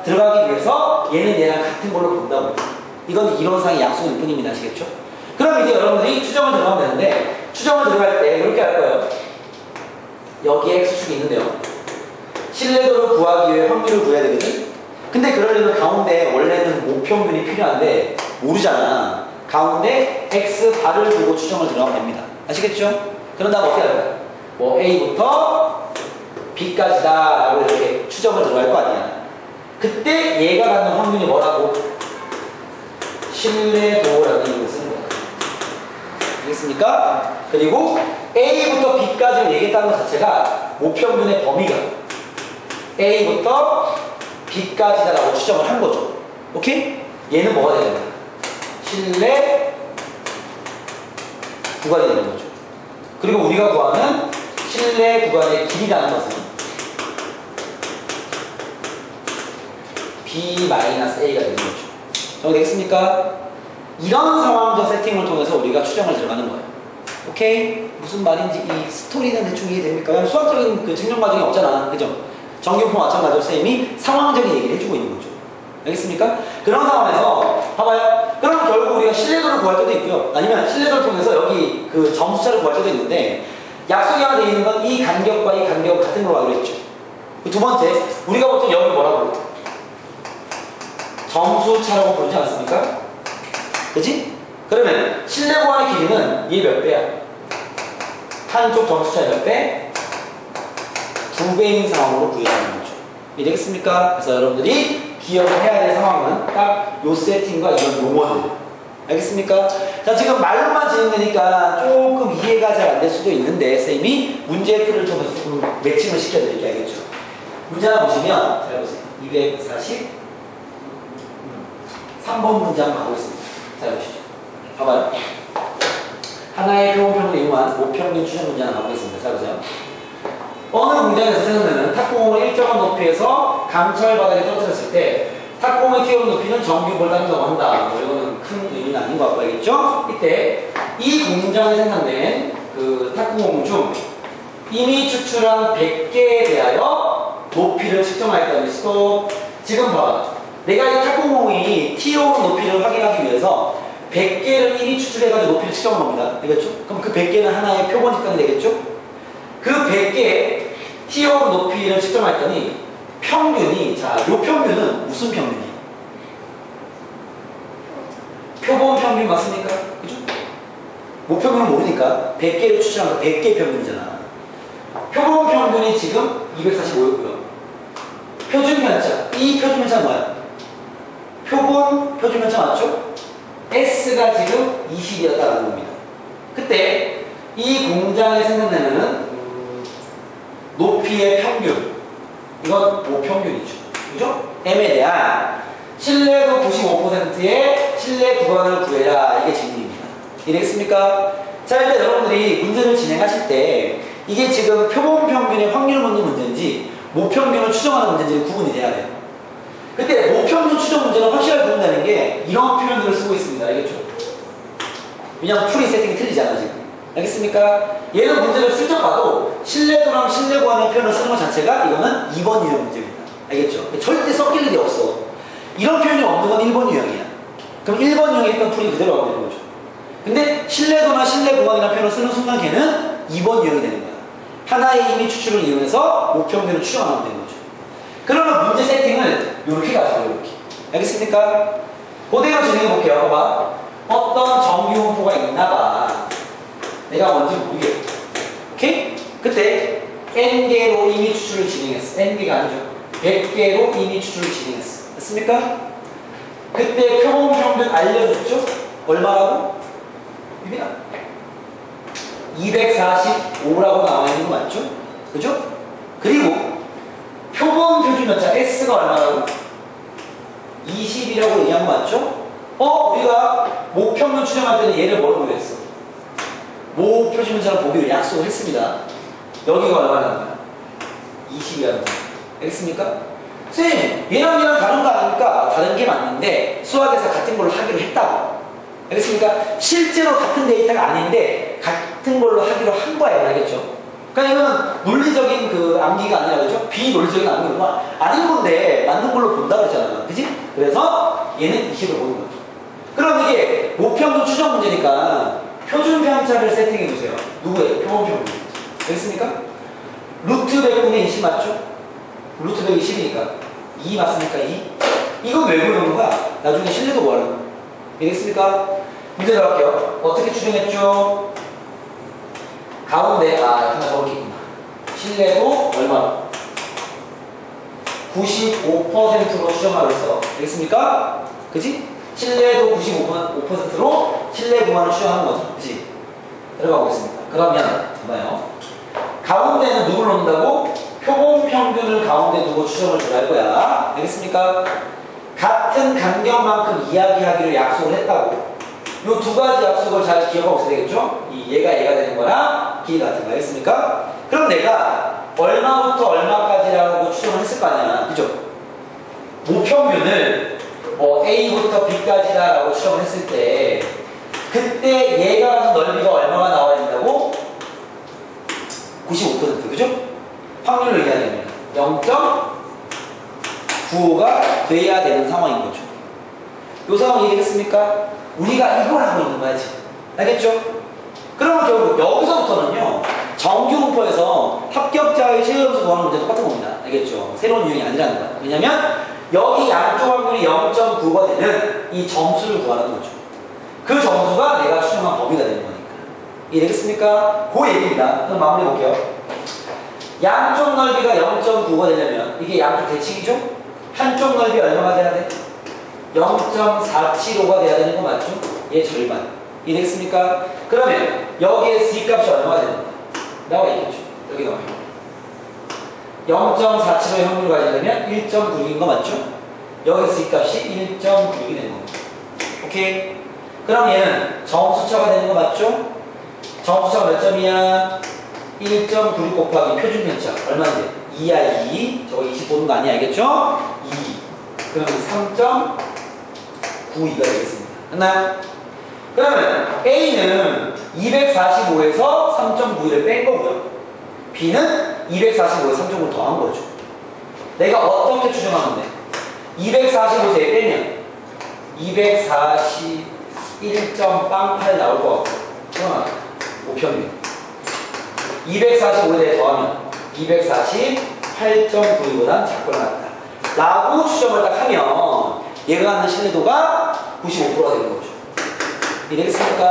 들어가기 위해서 얘는 얘랑 같은 걸로 본다고. 이건 이론상의 약속일 뿐입니다. 아시겠죠? 그럼 이제 여러분들이 추정을 들어가면 되는데 추정을 들어갈 때 이렇게 할 거예요. 여기에 X축이 있는데요. 신뢰도를 구하기 위해 확률을 구해야 되거든? 근데 그러려면 가운데 원래는 모평균이 필요한데 모르잖아. 가운데 X바를 두고 추정을 들어가면 됩니다. 아시겠죠? 그런 다음 어떻게 할까요? 뭐 A부터 B까지다 라고 이렇게 추정을 들어갈 거 아니야. 그때 얘가 갖는 확률이 뭐라고? 신뢰도라는 이름을 쓰는 거야. 알겠습니까? 그리고 A부터 B까지를 얘기했다는 것 자체가 모평균의 범위가 A부터 B까지다라고 추정을 한 거죠. 오케이? 얘는 뭐가 되는 거야? 신뢰 구간이 되는 거죠. 그리고 우리가 구하는 신뢰 구간의 길이라는 것은 B-A가 되는 거죠. 정리되겠습니까? 이런 상황적 세팅을 통해서 우리가 추정을 들어가는 거예요. 오케이? 무슨 말인지 이 스토리는 대충 이해됩니까? 그냥 수학적인 그 증명 과정이 없잖아. 그죠? 정규표 마찬가지로 쌤이 상황적인 얘기를 해주고 있는 거죠. 알겠습니까? 그런 상황에서 봐봐요. 그럼 결국 우리가 신뢰도를 구할 때도 있고요. 아니면 신뢰도를 통해서 여기 그 점수차를 구할 때도 있는데 약속이 하나 되어 있는 건 이 간격과 이 간격은 같은 걸로 하기로 했죠. 두 번째, 우리가 보통 여기 뭐라고 그래요? 점수차라고 부르지 않습니까? 그치? 그러면 신뢰 구간의 길이는 얘 몇 배야? 한쪽 점수차의 몇 배? 2배인 상황으로 구해주는 거죠. 이해되겠습니까? 그래서 여러분들이 기억을 해야 될 상황은 딱 요 세팅과 이런 용어들. 알겠습니까? 자, 지금 말로만 진행되니까 조금 이해가 잘 안 될 수도 있는데 쌤이 문제의 풀을 통해서 조금 매칭을 시켜드릴게요. 알겠죠? 문제 하나 보시면 잘 보세요. 243번 문제 한번 가보겠습니다. 잘 보시죠. 봐봐요. 하나의 표본평을 이용한 모평균 추정 문제 하나 가보겠습니다. 잘 보세요. 어느 공장에서 생산되는 탁구공을 일정한 높이에서 강철 바닥에 떨어뜨렸을 때 탁구공의 튀어오른 높이는 정규보다 한다고 한다. 뭐 이거는 큰 의미는 아닌 것 같고 알겠죠? 이때 이 공장에 생산된 그 탁구공 중 이미 추출한 100개에 대하여 높이를 측정하였다는 스톱. 지금 봐봐. 내가 이 탁구공이 튀어오른 높이를 확인하기 위해서 100개를 이미 추출해가지고 높이를 측정한 겁니다. 알겠죠? 그럼 그 100개는 하나의 표본 직각이 되겠죠? 그 100개의 튀어오른 높이를 측정했더니 평균이, 자, 요 평균은 무슨 평균이에요? 표본 평균 맞습니까? 그죠? 모평균은 모르니까 100개를 추출한 거 100개 평균이잖아. 표본 평균이 지금 245였고요. 표준 편차, 이 표준 편차는 뭐야? 표본 표준 편차 맞죠? S가 지금 20이었다는 겁니다. 그때 이 공장에 생산되는 높이의 평균, 이건 모평균이죠. 그죠? M에 대한 신뢰도 95%의 신뢰 구간을 구해라. 이게 질문입니다. 이해되겠습니까? 자, 일단 여러분들이 문제를 진행하실 때 이게 지금 표본 평균의 확률을 묻는 문제인지 모평균을 추정하는 문제인지 구분이 돼야 돼요. 근데 모평균 추정 문제는 확실하게 구분되는 게 이런 표현들을 쓰고 있습니다. 알겠죠? 왜냐면 풀이 세팅이 틀리잖아 지금. 알겠습니까? 얘는 문제를 슬쩍 봐도 신뢰도랑 신뢰 구간의 표현을 쓰는 것 자체가 이거는 2번 유형 문제입니다. 알겠죠? 절대 섞일 일이 없어. 이런 표현이 없는 건 1번 유형이야. 그럼 1번 유형에 했던 풀이 그대로 하고 되는 거죠. 근데 신뢰도나 신뢰 구간이라는 표현을 쓰는 순간 걔는 2번 유형이 되는 거야. 하나의 이미 추출을 이용해서 모평균을 추정하면 되는 거죠. 그러면 문제 세팅을 이렇게 가져요. 이렇게. 알겠습니까? 그대로 진행해 볼게요. 봐봐. 어떤 정규분포가 있나봐. 내가 뭔지 모르겠어. 오케이? 그때 N개로 이미 추출을 진행했어. N개가 아니죠. 100개로 이미 추출을 진행했어. 됐습니까? 그때 표본 평균 알려줬죠? 얼마라고? 유빈아? 245라고 나와 있는 거 맞죠? 그죠? 그리고 표본 표준 편차 S가 얼마라고? 20이라고 얘기한 거 맞죠? 우리가 모평균 추정할 때는 얘를 뭘로 구했어? 모 표준 편차를 보기로 약속을 했습니다. 여기가 얼마나 나요? 20이라는 거. 알겠습니까? 선생님, 얘랑 다른 거 아닙니까? 다른 게 맞는데 수학에서 같은 걸로 하기로 했다고. 알겠습니까? 실제로 같은 데이터가 아닌데 같은 걸로 하기로 한 거예요. 알겠죠? 그러니까 이건 논리적인 그 암기가 아니라 그죠? 비논리적인 암기가 아닌 건데 맞는 걸로 본다 그랬잖아. 그지? 그래서 얘는 20을 보는 거죠. 그럼 이게 모평균 추정 문제니까 표준 편차를 세팅해 주세요. 누구예요? 표본 평균. 알겠습니까? 루트 100분의 20 맞죠? 루트 120이니까 2 맞습니까? 2? 이건 왜 그러는 거야? 나중에 신뢰도 뭐하는 거야? 알겠습니까? 문제 들어갈게요. 어떻게 추정했죠? 가운데 하나 저렇게 있구나. 신뢰도 얼마? 95%로 추정하고 있어. 알겠습니까? 그지? 신뢰도 95%로 신뢰 구간을 추정하는 거죠. 그지? 들어가 보겠습니다. 그러면 봐봐요. 가운데는 누굴 놓는다고? 표본 평균을 가운데 두고 추정을 들어갈 거야. 알겠습니까? 같은 간격만큼 이야기하기로 약속을 했다고. 요 두 가지 약속을 잘 기억하고 있어야 되겠죠? 얘가 되는 거랑 길이 같은 거. 알겠습니까? 그럼 내가 얼마부터 얼마까지라고 추정을 했을 거 아니야. 그죠? 모평균을 A부터 B까지다라고 추정을 했을 때 그때 얘가 가진 넓이가 얼마가 나와야 된다고? 95%. 그죠? 확률을 얘기하면 0.95가 돼야 되는 상황인 거죠. 이 상황 이해됐습니까? 우리가 이걸 하고 있는 거야 지금. 알겠죠? 그러면 결국 여기서부터는요, 정규분포에서 합격자의 최저점수 구하는 문제 똑같은 겁니다. 알겠죠? 새로운 유형이 아니라는 거야. 왜냐면 여기 양쪽 확률이 0.9가 되는 이 점수를 구하는 거죠. 그 점수가 내가 추정한 범위가 되는 거니까. 이해되겠습니까? 그 얘기입니다. 그럼 마무리해 볼게요. 양쪽 넓이가 0.9가 되려면 이게 양쪽 대칭이죠? 한쪽 넓이 얼마가 돼야 돼? 0.475가 돼야 되는 거 맞죠? 얘 절반. 이해되겠습니까? 그러면 여기에 C값이 얼마가 되는 거야? 나와 있겠죠? 여기 나와요. 0.475의 확률을 가지려면 1.96인 거 맞죠? 여기 C값이 1.96이 되는 겁니다. 오케이? 그럼 얘는 정수차가 되는 거 맞죠? 정수차가 몇 점이야? 1.96 곱하기 표준편차 얼마인데? 2야 2. 저거 20 보는 거 아니야, 알겠죠? 2. 그러면 3.92가 되겠습니다. 됐나요? 그러면 A는 245에서 3.91을 뺀 거고요. B는 245에서 3.9를 더한 거죠. 내가 어떻게 추정하는데? 245에서 빼면 241.88 나올 것 같고, 그러나 5편이에요. 245에 대해 더하면 248.92보다 작거나 같다 라고 추정을 딱 하면 얘가 갖는 신뢰도가 95%가 되는 거죠. 이해되겠습니까?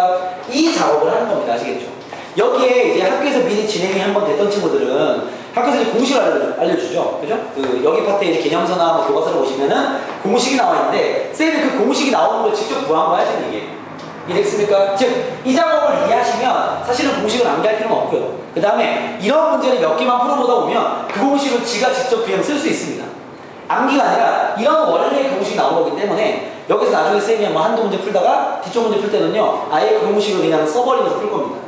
이 작업을 하는 겁니다. 아시겠죠? 여기에 이제 학교에서 미리 진행이 한번 됐던 친구들은 학교에서 이제 공식을 알려주죠. 그죠? 그 여기 파트에 이제 개념서나 뭐 교과서를 보시면은 공식이 나와 있는데, 쌤이 그 공식이 나오는 걸 직접 구한 거야, 지금 이게. 이해됐습니까? 즉, 이 작업을 이해하시면 사실은 공식을 암기할 필요는 없고요. 그 다음에 이런 문제를 몇 개만 풀어보다 보면 그 공식을 지가 직접 그냥 쓸 수 있습니다. 암기가 아니라 이런 원래의 공식이 나온 거기 때문에 여기서 나중에 쌤이 뭐 한두 문제 풀다가 뒤쪽 문제 풀 때는요, 아예 그 공식을 그냥 써버리면서 풀 겁니다.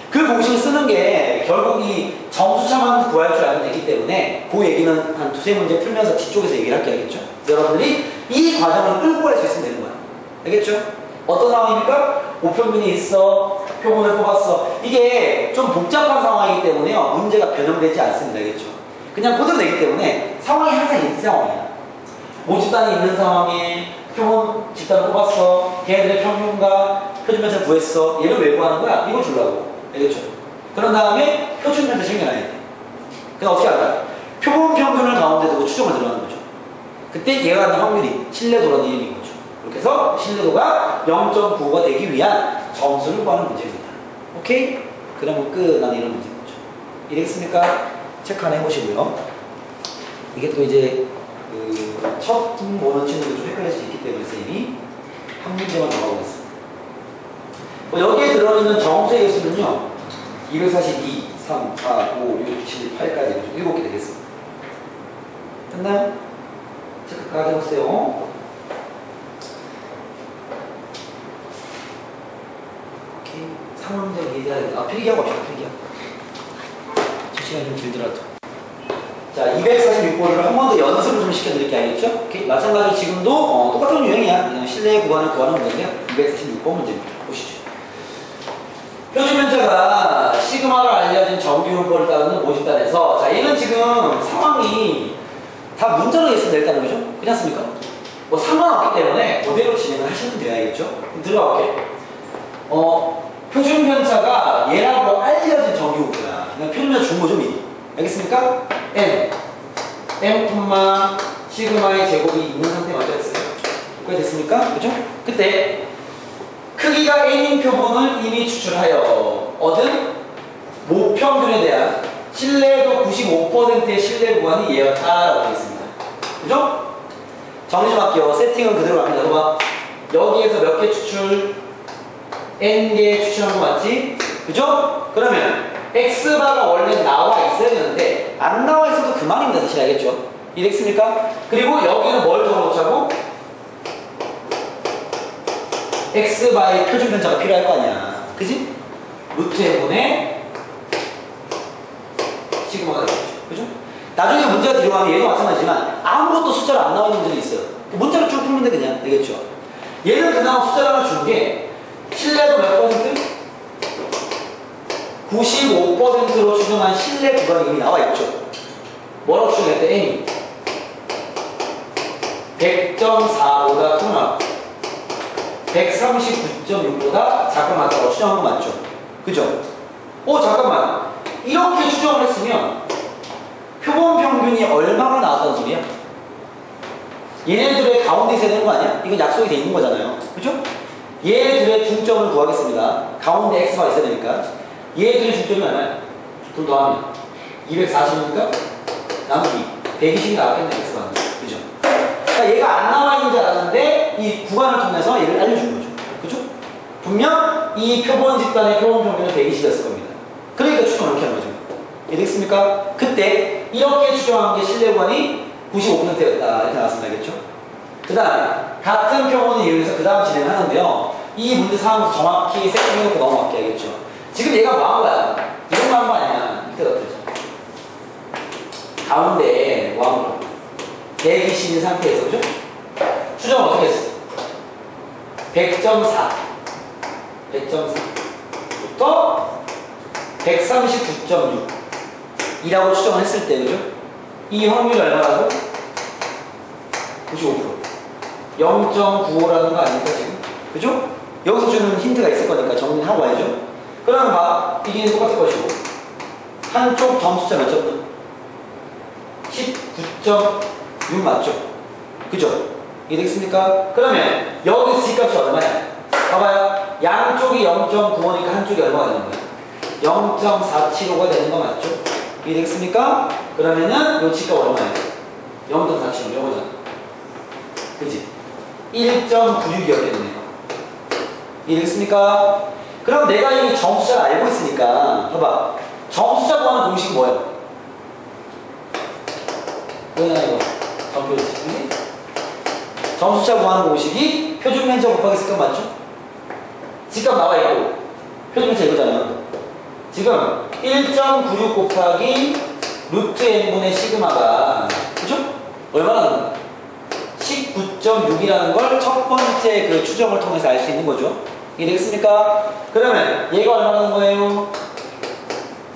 그 공식을 쓰는 게 결국 이 점수차만 구할 줄 알면 되기 때문에 그 얘기는 한 두세 문제 풀면서 뒤쪽에서 얘기를 할게 알겠죠? 여러분들이 이 과정을 끌고 갈 수 있으면 되는 거야. 알겠죠? 어떤 상황입니까? 오평균이 있어, 표본을 뽑았어. 이게 좀 복잡한 상황이기 때문에요, 문제가 변형되지 않습니다. 알겠죠? 그냥 그대로 되기 때문에 상황이 항상 이 상황이야. 모집단이 있는 상황에 표본 집단을 뽑았어. 걔네들의 평균과 표준편차를 구했어. 얘를 왜 구하는 거야? 이걸 주려고. 알겠죠? 그런 다음에 표준편차 챙겨놔야 돼. 그럼 어떻게 할까? 표본 평균을 가운데 두고 추정을 들어가는 거죠. 그때 얘가 갖는 확률이 신뢰도라는 이름인 거죠. 이렇게 해서 신뢰도가 0.95가 되기 위한 점수를 구하는 문제입니다. 오케이? 그러면 끝나는 이런 문제인 거죠. 이해됐습니까? 체크 하나 해보시고요. 이게 또 이제 첫 보는 친구들 좀 헷갈릴 수 있기 때문에 쌤이 한 문제만 더 하고 있습니다. 여기에 들어있는 정수의 개수는요, 242, 3, 4, 5, 6, 7, 8까지 7개 되겠습니다. 됐나요? 체크까지 해보세요. 상황적 얘기해야 돼. 필기하고 합시다. 필기하고. 저 시간이 좀 길더라도. 자, 246번을 한 번 더 연습을 좀 시켜드릴게요. 알겠죠? 오케이. 마찬가지로 지금도 똑같은 유형이야. 실내 구간을 구하는 문제인데요. 246번 문제입니다. 보시죠. 표준편차가 시그마로 알려진 정규분포를 따르는 모집단에서, 자, 얘는 지금 상황이 다 문자로 있으면 됐다는 거죠? 그렇지 않습니까? 뭐 상관없기 때문에 그대로 진행을 하시면 돼야겠죠? 들어갈게. 표준편차가 얘라고 알려진 정규분포야. 그냥 표준편차 준 거죠, 미리. 알겠습니까? n 시그마의 제곱이 있는 상태 맞았어요. 그게 됐습니까? 그죠? 그때 크기가 n인 표본을 이미 추출하여 얻은 모평균에 대한 신뢰도 95%의 신뢰 구간이 얘였다라고 되겠습니다. 그죠? 정리 좀 할게요. 세팅은 그대로 갑니다. 봐봐. 여기에서 몇 개 추출? n개 추출한 거 맞지? 그죠? 그러면 x바가 원래 나와 있어야 되는데 안 나와 있어도 그만입니다. 사실 알겠죠? 이해됐습니까? 그리고 여기는 뭘 적어놓자고? x바의 표준편차가 필요할 거 아니야. 그지? 루트 n분의 시그마가 되겠죠. 그죠? 나중에 문제가 뒤로 가면 얘도 마찬가지지만 아무것도 숫자로 안 나오는 문제도 있어요. 문자로 쭉 풀면 돼 그냥. 알겠죠? 얘는 그나마 숫자를 하나 준 게 신뢰도 몇 95%로 추정한 신뢰 구간이 이미 나와 있죠. 뭐라고 추정했대? N이 100.4보다 크거나 139.6보다 작은 맞다고 추정한 거 맞죠? 그죠? 잠깐만. 이렇게 추정을 했으면 표본 평균이 얼마가 나왔다는 소리야? 얘네들의 가운데 있어야 되는 거 아니야? 이건 약속이 돼 있는 거잖아요. 그죠? 얘네들의 중점을 구하겠습니다. 가운데 x가 있어야 되니까. 얘네들의 중점이 얼마야? 둘 더하면 240이니까 나누기 120이 나왔겠네, x가. 그죠? 그러니까 얘가 안 나와 있는 줄 알았는데 이 구간을 통해서 얘를 알려준 거죠. 그죠? 분명 이 표본 집단의 표본 평균은 120이었을 겁니다. 그러니까 추정을 이렇게 하는 거죠. 이해됐습니까? 그때 이렇게 추정한 게 신뢰 구간이 95%였다. 이렇게 나왔습니다. 알겠죠? 그 다음에 같은 표본을 이용해서 그 다음 진행하는데요. 이 문제 상황에서 정확히 세팅해놓고 넘어갈게. 알겠죠? 지금 얘가 뭐 한 거야? 이런 거 한 거 아니야? 밑에다 뜨죠. 가운데 뭐 한 거야? 120인 상태에서, 그죠? 추정을 어떻게 했어? 100.4 100.4부터 139.6 이라고 추정을 했을 때, 그죠? 이 확률이 얼마라고? 95% 0.95라는 거 아닙니까 지금? 그죠? 여기서 주는 힌트가 있을 거니까 정리하고 와야죠. 그러면 봐, 이게 똑같을 것이고 한쪽 점수차 몇 점? 19.6 맞죠? 그죠? 이해되겠습니까? 그러면 여기 C값이 얼마야? 봐봐요. 양쪽이 0.95니까 한쪽이 얼마가 되는 거야? 0.475가 되는 거 맞죠? 이해되겠습니까? 그러면은 요 C값 얼마야? 0.475 이거잖아. 그치? 1.96이었겠네요. 이해되겠습니까? 그럼 내가 이 점수차를 알고 있으니까 봐봐. 점수차 구하는 공식이 뭐예요? 뭐냐 이거? 점표지. 점수차 구하는 공식이 표준 면적 곱하기 C값 맞죠? C값 나와 있고 표준 면적 이거잖아요. 지금 1.96 곱하기 루트 n분의 시그마가 그죠? 얼마나 나는 거야? 19.6이라는 걸 첫 번째 그 추정을 통해서 알 수 있는 거죠. 이해되겠습니까? 그러면 얘가 얼마나 나는 거예요?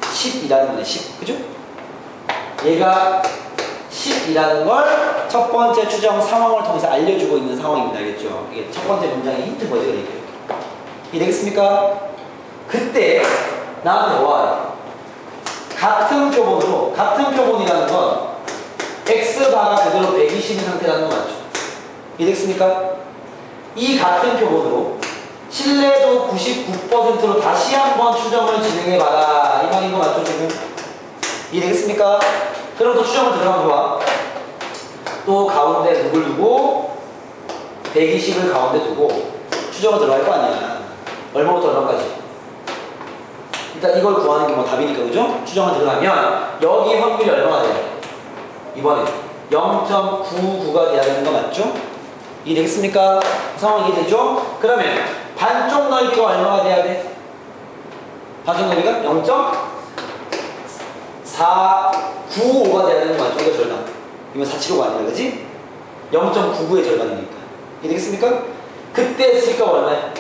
10이라는 거네. 10. 그죠? 얘가 10이라는 걸 첫 번째 추정 상황을 통해서 알려주고 있는 상황입니다. 알겠죠? 이게 첫 번째 문장의 힌트 버전이 이렇게. 이해되겠습니까? 그때 나한테 와. 같은 표본으로, 같은 표본이라는 건 X바가 그대로 120인 상태라는 거 맞죠? 이해됐습니까? 이 같은 표본으로 신뢰도 99%로 다시 한번 추정을 진행해봐라. 이 말인 거 맞죠, 지금? 이해되겠습니까? 그럼 또 추정을 들어가면 좋아. 또 가운데 누굴 두고 120을 가운데 두고 추정을 들어갈 거 아니야. 얼마부터 얼마까지? 일단 이걸 구하는 게 뭐 답이니까, 그죠? 추정을 들어가면 여기 확률이 얼마가 돼요? 이번에 0.99가 돼야 되는 거 맞죠? 이해되겠습니까? 상황이 이해되죠? 그러면 반쪽 넓이가 얼마가 돼야 돼? 반쪽 넓이가 0.495가 돼야 되는 거 맞죠? 이거 절반. 이건 475가 아니라, 그지? 0.99의 절반이니까. 이해되겠습니까? 그때 C값 얼마야?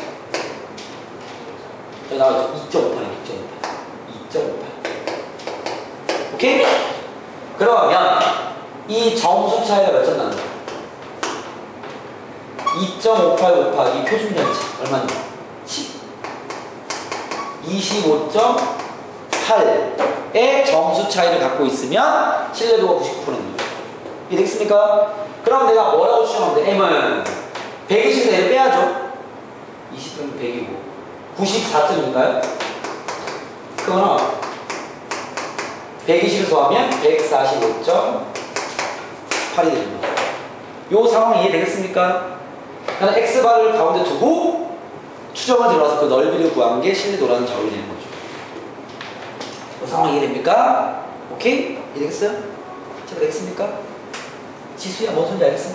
여기 나와있죠? 2.58. 2.58. 오케이? 그러면 이 점수 차이가 몇 점 나는 거야? 2.58 곱하기 표준 전체 얼마냐? 10. 25.8의 점수 차이를 갖고 있으면 신뢰도가 99%입니다. 이해되겠습니까? 그럼 내가 뭐라고 추정하면 돼? M은 120에서 얘를 빼야죠. 20은 100이고 94점인가요? 그거는 120을 더하면 145.8이 됩니다. 요 상황 이해되겠습니까? 그러니까 X바를 가운데 두고 추정을 들어와서 그 넓이를 구한 게 신뢰도라는 작업이 되는 거죠. 요 상황 이해됩니까? 오케이? 이해되겠어요? 잘 되겠습니까? 지수야 뭔 소리인지 알겠어?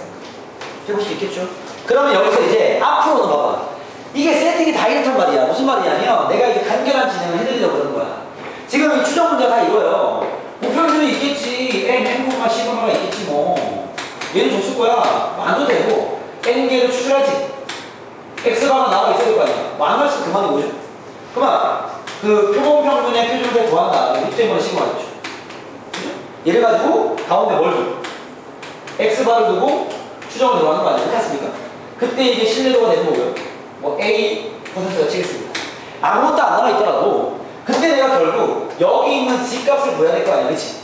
해볼 수 있겠죠? 그러면 여기서 이제 앞으로는 봐봐. 이게 세팅이 다 이렇단 말이야. 무슨 말이냐면 내가 이제 간결한 진행을 해드리려고 그러는 거야. 지금 이 추정 문제가 다 이거예요. 뭐 평균이 있겠지. N, N코마, 시그마가 있겠지 뭐. 얘는 줬을 거야. 안 줘도 되고 N개를 추출하지. X바가 나와 있어야 될 거 아니야. 뭐 안 나왔으면 그만이고죠. 그만. 그 표본평균의 표준을 더한 다음에 루트 n분의 시그마 겠죠. 그죠? 얘를 가지고 가운데 뭘 줘? x바를 두고 추정을 들어가는 거 아니에요? 그렇습니까? 그때 이게 신뢰도가 되는 거고요. 뭐 A%가 치겠습니다. 아무것도 안 나와 있더라도 근데 내가 결국 여기 있는 z 값을 구해야 될 거 아니야, 그치?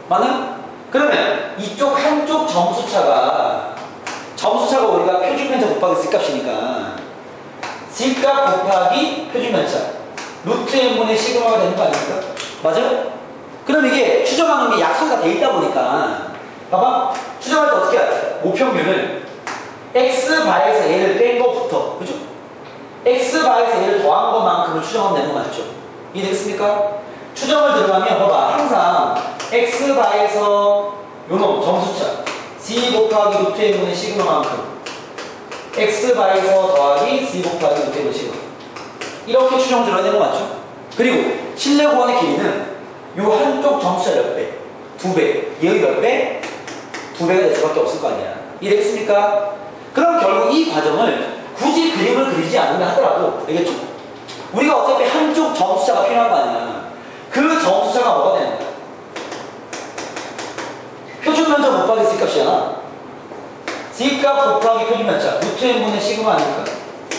맞나? 그러면 이쪽 한쪽 점수차가 우리가 표준면적 곱하기 z 값이니까 z 값 곱하기 표준면적 루트 n분의 시그마가 되는 거 아닙니까? 맞아요? 그럼 이게 추정하는 게 약속이 돼 있다 보니까 봐봐, 추정할 때 어떻게 해야 모평균을 x바에서 얘를 뺀 것부터, 그죠? x바에서 얘를 더한 것만큼을 추정하면 되는 거 맞죠? 이해되겠습니까? 추정을 들어가면 봐봐, 항상 x바에서 요놈 점수차 z 곱하기 루트 n분의 시그마만큼 x바에서 더하기 z 곱하기 루트 n분의 시그마 이렇게 추정을 들어야 되는 거 맞죠? 그리고 실내 구간의 길이는 요 한쪽 점수차 몇 배? 2배. 얘의 몇 배? 2배가 될 수밖에 없을 거 아니야. 이해되겠습니까? 그럼 결국 이 과정을 굳이 그림을 그리지 않는다 하더라도, 알겠죠? 우리가 어차피 한쪽 점수차가 필요한 거 아니야. 그 점수차가 뭐가 되는 거야? 표준면적 곱하기 z값이잖아. z값 곱하기 표준면적 루트 n분의 시그마 아닙니까?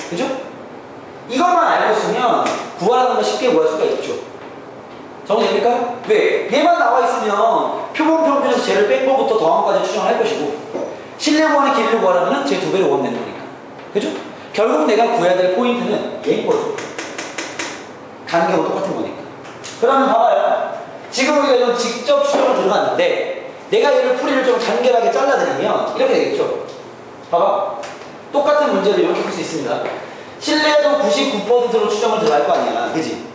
그죠? 이것만 알고 있으면 구하라는 거 쉽게 구할 수가 있죠. 정리됩니까? 왜? 얘만 나와 있으면 표본평균에서 쟤를 뺀 거부터 더한 거까지 추정을 할 것이고 실내 구간의 길이를 구하려면 쟤 2배로 구하면 되는 거니까. 그죠? 결국 내가 구해야 될 포인트는 얘인 거죠. 간격은 똑같은 거니까. 그러면 봐봐요. 지금 우리가 좀 직접 추정을 들어갔는데 내가 얘를 풀이를 좀 간결하게 잘라드리면 이렇게 되겠죠. 봐봐. 똑같은 문제를 이렇게 풀 수 있습니다. 실내도 99%로 추정을 들어갈 거 아니야. 그지?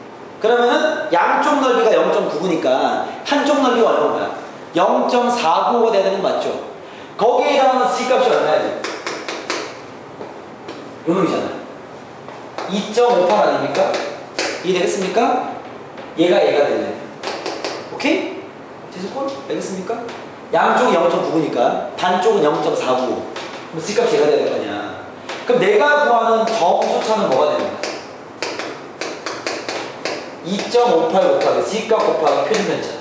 그러면은 양쪽 넓이가 0.99니까 한쪽 넓이가 얼마인가요? 0.495가 돼야 되는 거 맞죠? 거기에 해당하는 C값이 얼마야 돼? 요 놈이잖아요. 2.58 아닙니까? 이해되겠습니까? 얘가 되네. 오케이? 재수꼴? 알겠습니까? 양쪽이 0.99니까 반쪽은 0.495. 그럼 C값이 얘가 돼야 될 거 아니야. 그럼 내가 구하는 점수차는 뭐가 되는 거야? 2.58 곱하기 Z값 곱하기 표준면적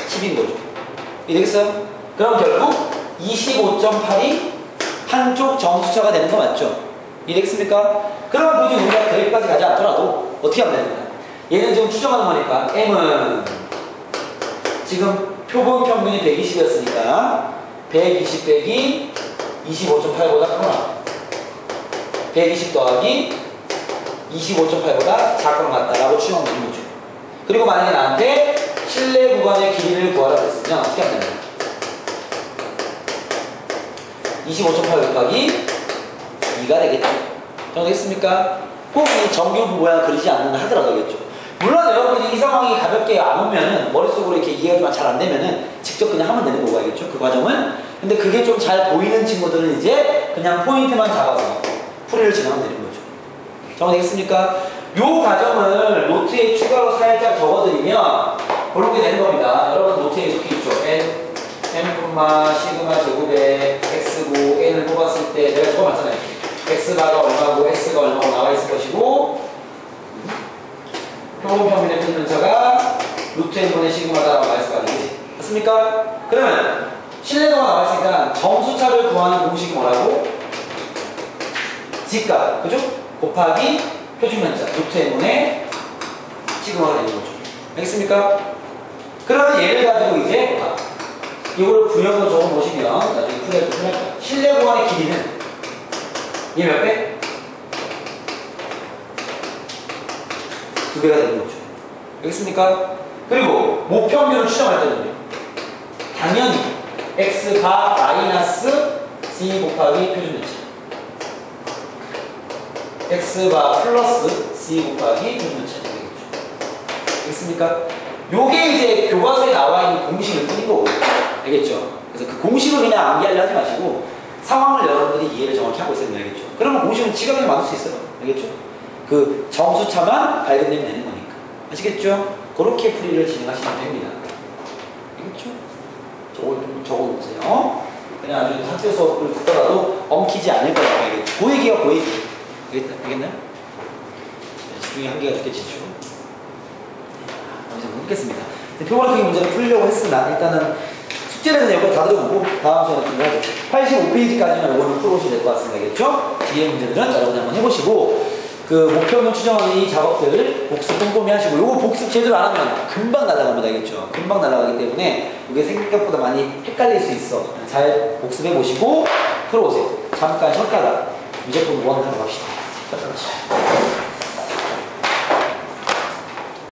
10인 거죠. 이해되겠어요? 그럼 결국 25.8이 한쪽 점수차가 되는 거 맞죠? 이해되겠습니까? 그럼 굳이 우리가 그래프까지 가지 않더라도 어떻게 하면 되는 거야? 얘는 지금 추정하는 거니까 M은 지금 표본 평균이 120이었으니까 120 빼기 25.8보다 크구나. 120 더하기 25.8보다 작은 것 같다라고 추정되는 거죠. 그리고 만약에 나한테 실내 구간의 길이를 구하라고 했으면 어떻게 하면 되나요? 25.8 곱하기 2가 되겠죠. 정리됐습니까? 꼭 이 정규 모양 그리지 않는다 하더라도 되겠죠. 물론 여러분들이 이 상황이 가볍게 안 오면은 머릿속으로 이렇게 이해가 잘 안 되면은 직접 그냥 하면 되는 거고 알겠죠? 그 과정을. 근데 그게 좀 잘 보이는 친구들은 이제 그냥 포인트만 잡아서 풀이를 진행하면 되는 거죠. 정리되겠습니까? 요 과정을 노트에 추가로 살짝 적어드리면 그렇게 되는 겁니다. 여러분 노트에 이렇게 있죠. n 시그마 제곱에 x고 n을 뽑았을 때 내가 적어놨잖아요. x바가 얼마고 x가 얼마고 나와 있을 것이고 표본평균의 표준차가 루트 n분의 시그마다라고 나와 있을 거 아니지? 맞습니까? 그러면 실내도가 나와 있으니까 점수차를 구하는 공식이 뭐라고? z값, 그죠? 곱하기 표준면적 루트 n분의 시그마가 되는 거죠. 알겠습니까? 그러면 얘를 가지고 이제 이거를 분형으로 적어보시면 나중에 풀이할 때 풀릴 거예요. 실내 구간의 길이는 얘 몇 배? 2배가 되는 거죠. 알겠습니까? 그리고 모평균을 추정할 때는요. 당연히 x바 마이너스 c 곱하기 표준면적 x바 플러스 c 곱하기 표준면적이 되겠죠. 알겠습니까? 요게 이제 교과서에 나와 있는 공식을 뿐인 거고. 알겠죠? 그래서 그 공식을 그냥 암기하려 하지 마시고 상황을 여러분들이 이해를 정확히 하고 있어야 알겠죠? 그러면 공식은 지각에 맞을 수 있어요. 알겠죠? 그 점수차만 발견되면 되는 거니까. 아시겠죠? 그렇게 풀이를 진행하시면 됩니다. 알겠죠? 적어놓으세요. 그냥 아주 학교 수업을 듣더라도 엉키지 않을 거라고 알겠죠? 고얘기가 고얘기. 알겠나요? 집중이 한계가 좋겠지. 정리하도록 하겠습니다. 표본학적인 문제를 풀려고 했으나 일단은 숙제는 여기까지 다 들어보고 다음 시간에 준비하죠. 85페이지까지만 이거는 풀어보시면 될 것 같습니다. 알겠죠? 뒤에 문제들은 여러분이 한번 해보시고 그 목표면 추정하는 이 작업들 복습 꼼꼼히 하시고 요거 복습 제대로 안 하면 금방 날아갑니다. 알겠죠? 금방 날아가기 때문에 이게 생각보다 많이 헷갈릴 수 있어. 잘 복습해 보시고 풀어보세요. 잠깐 쉬었다가 무조건 무한하러 갑시다. 쉬었다 갑시다.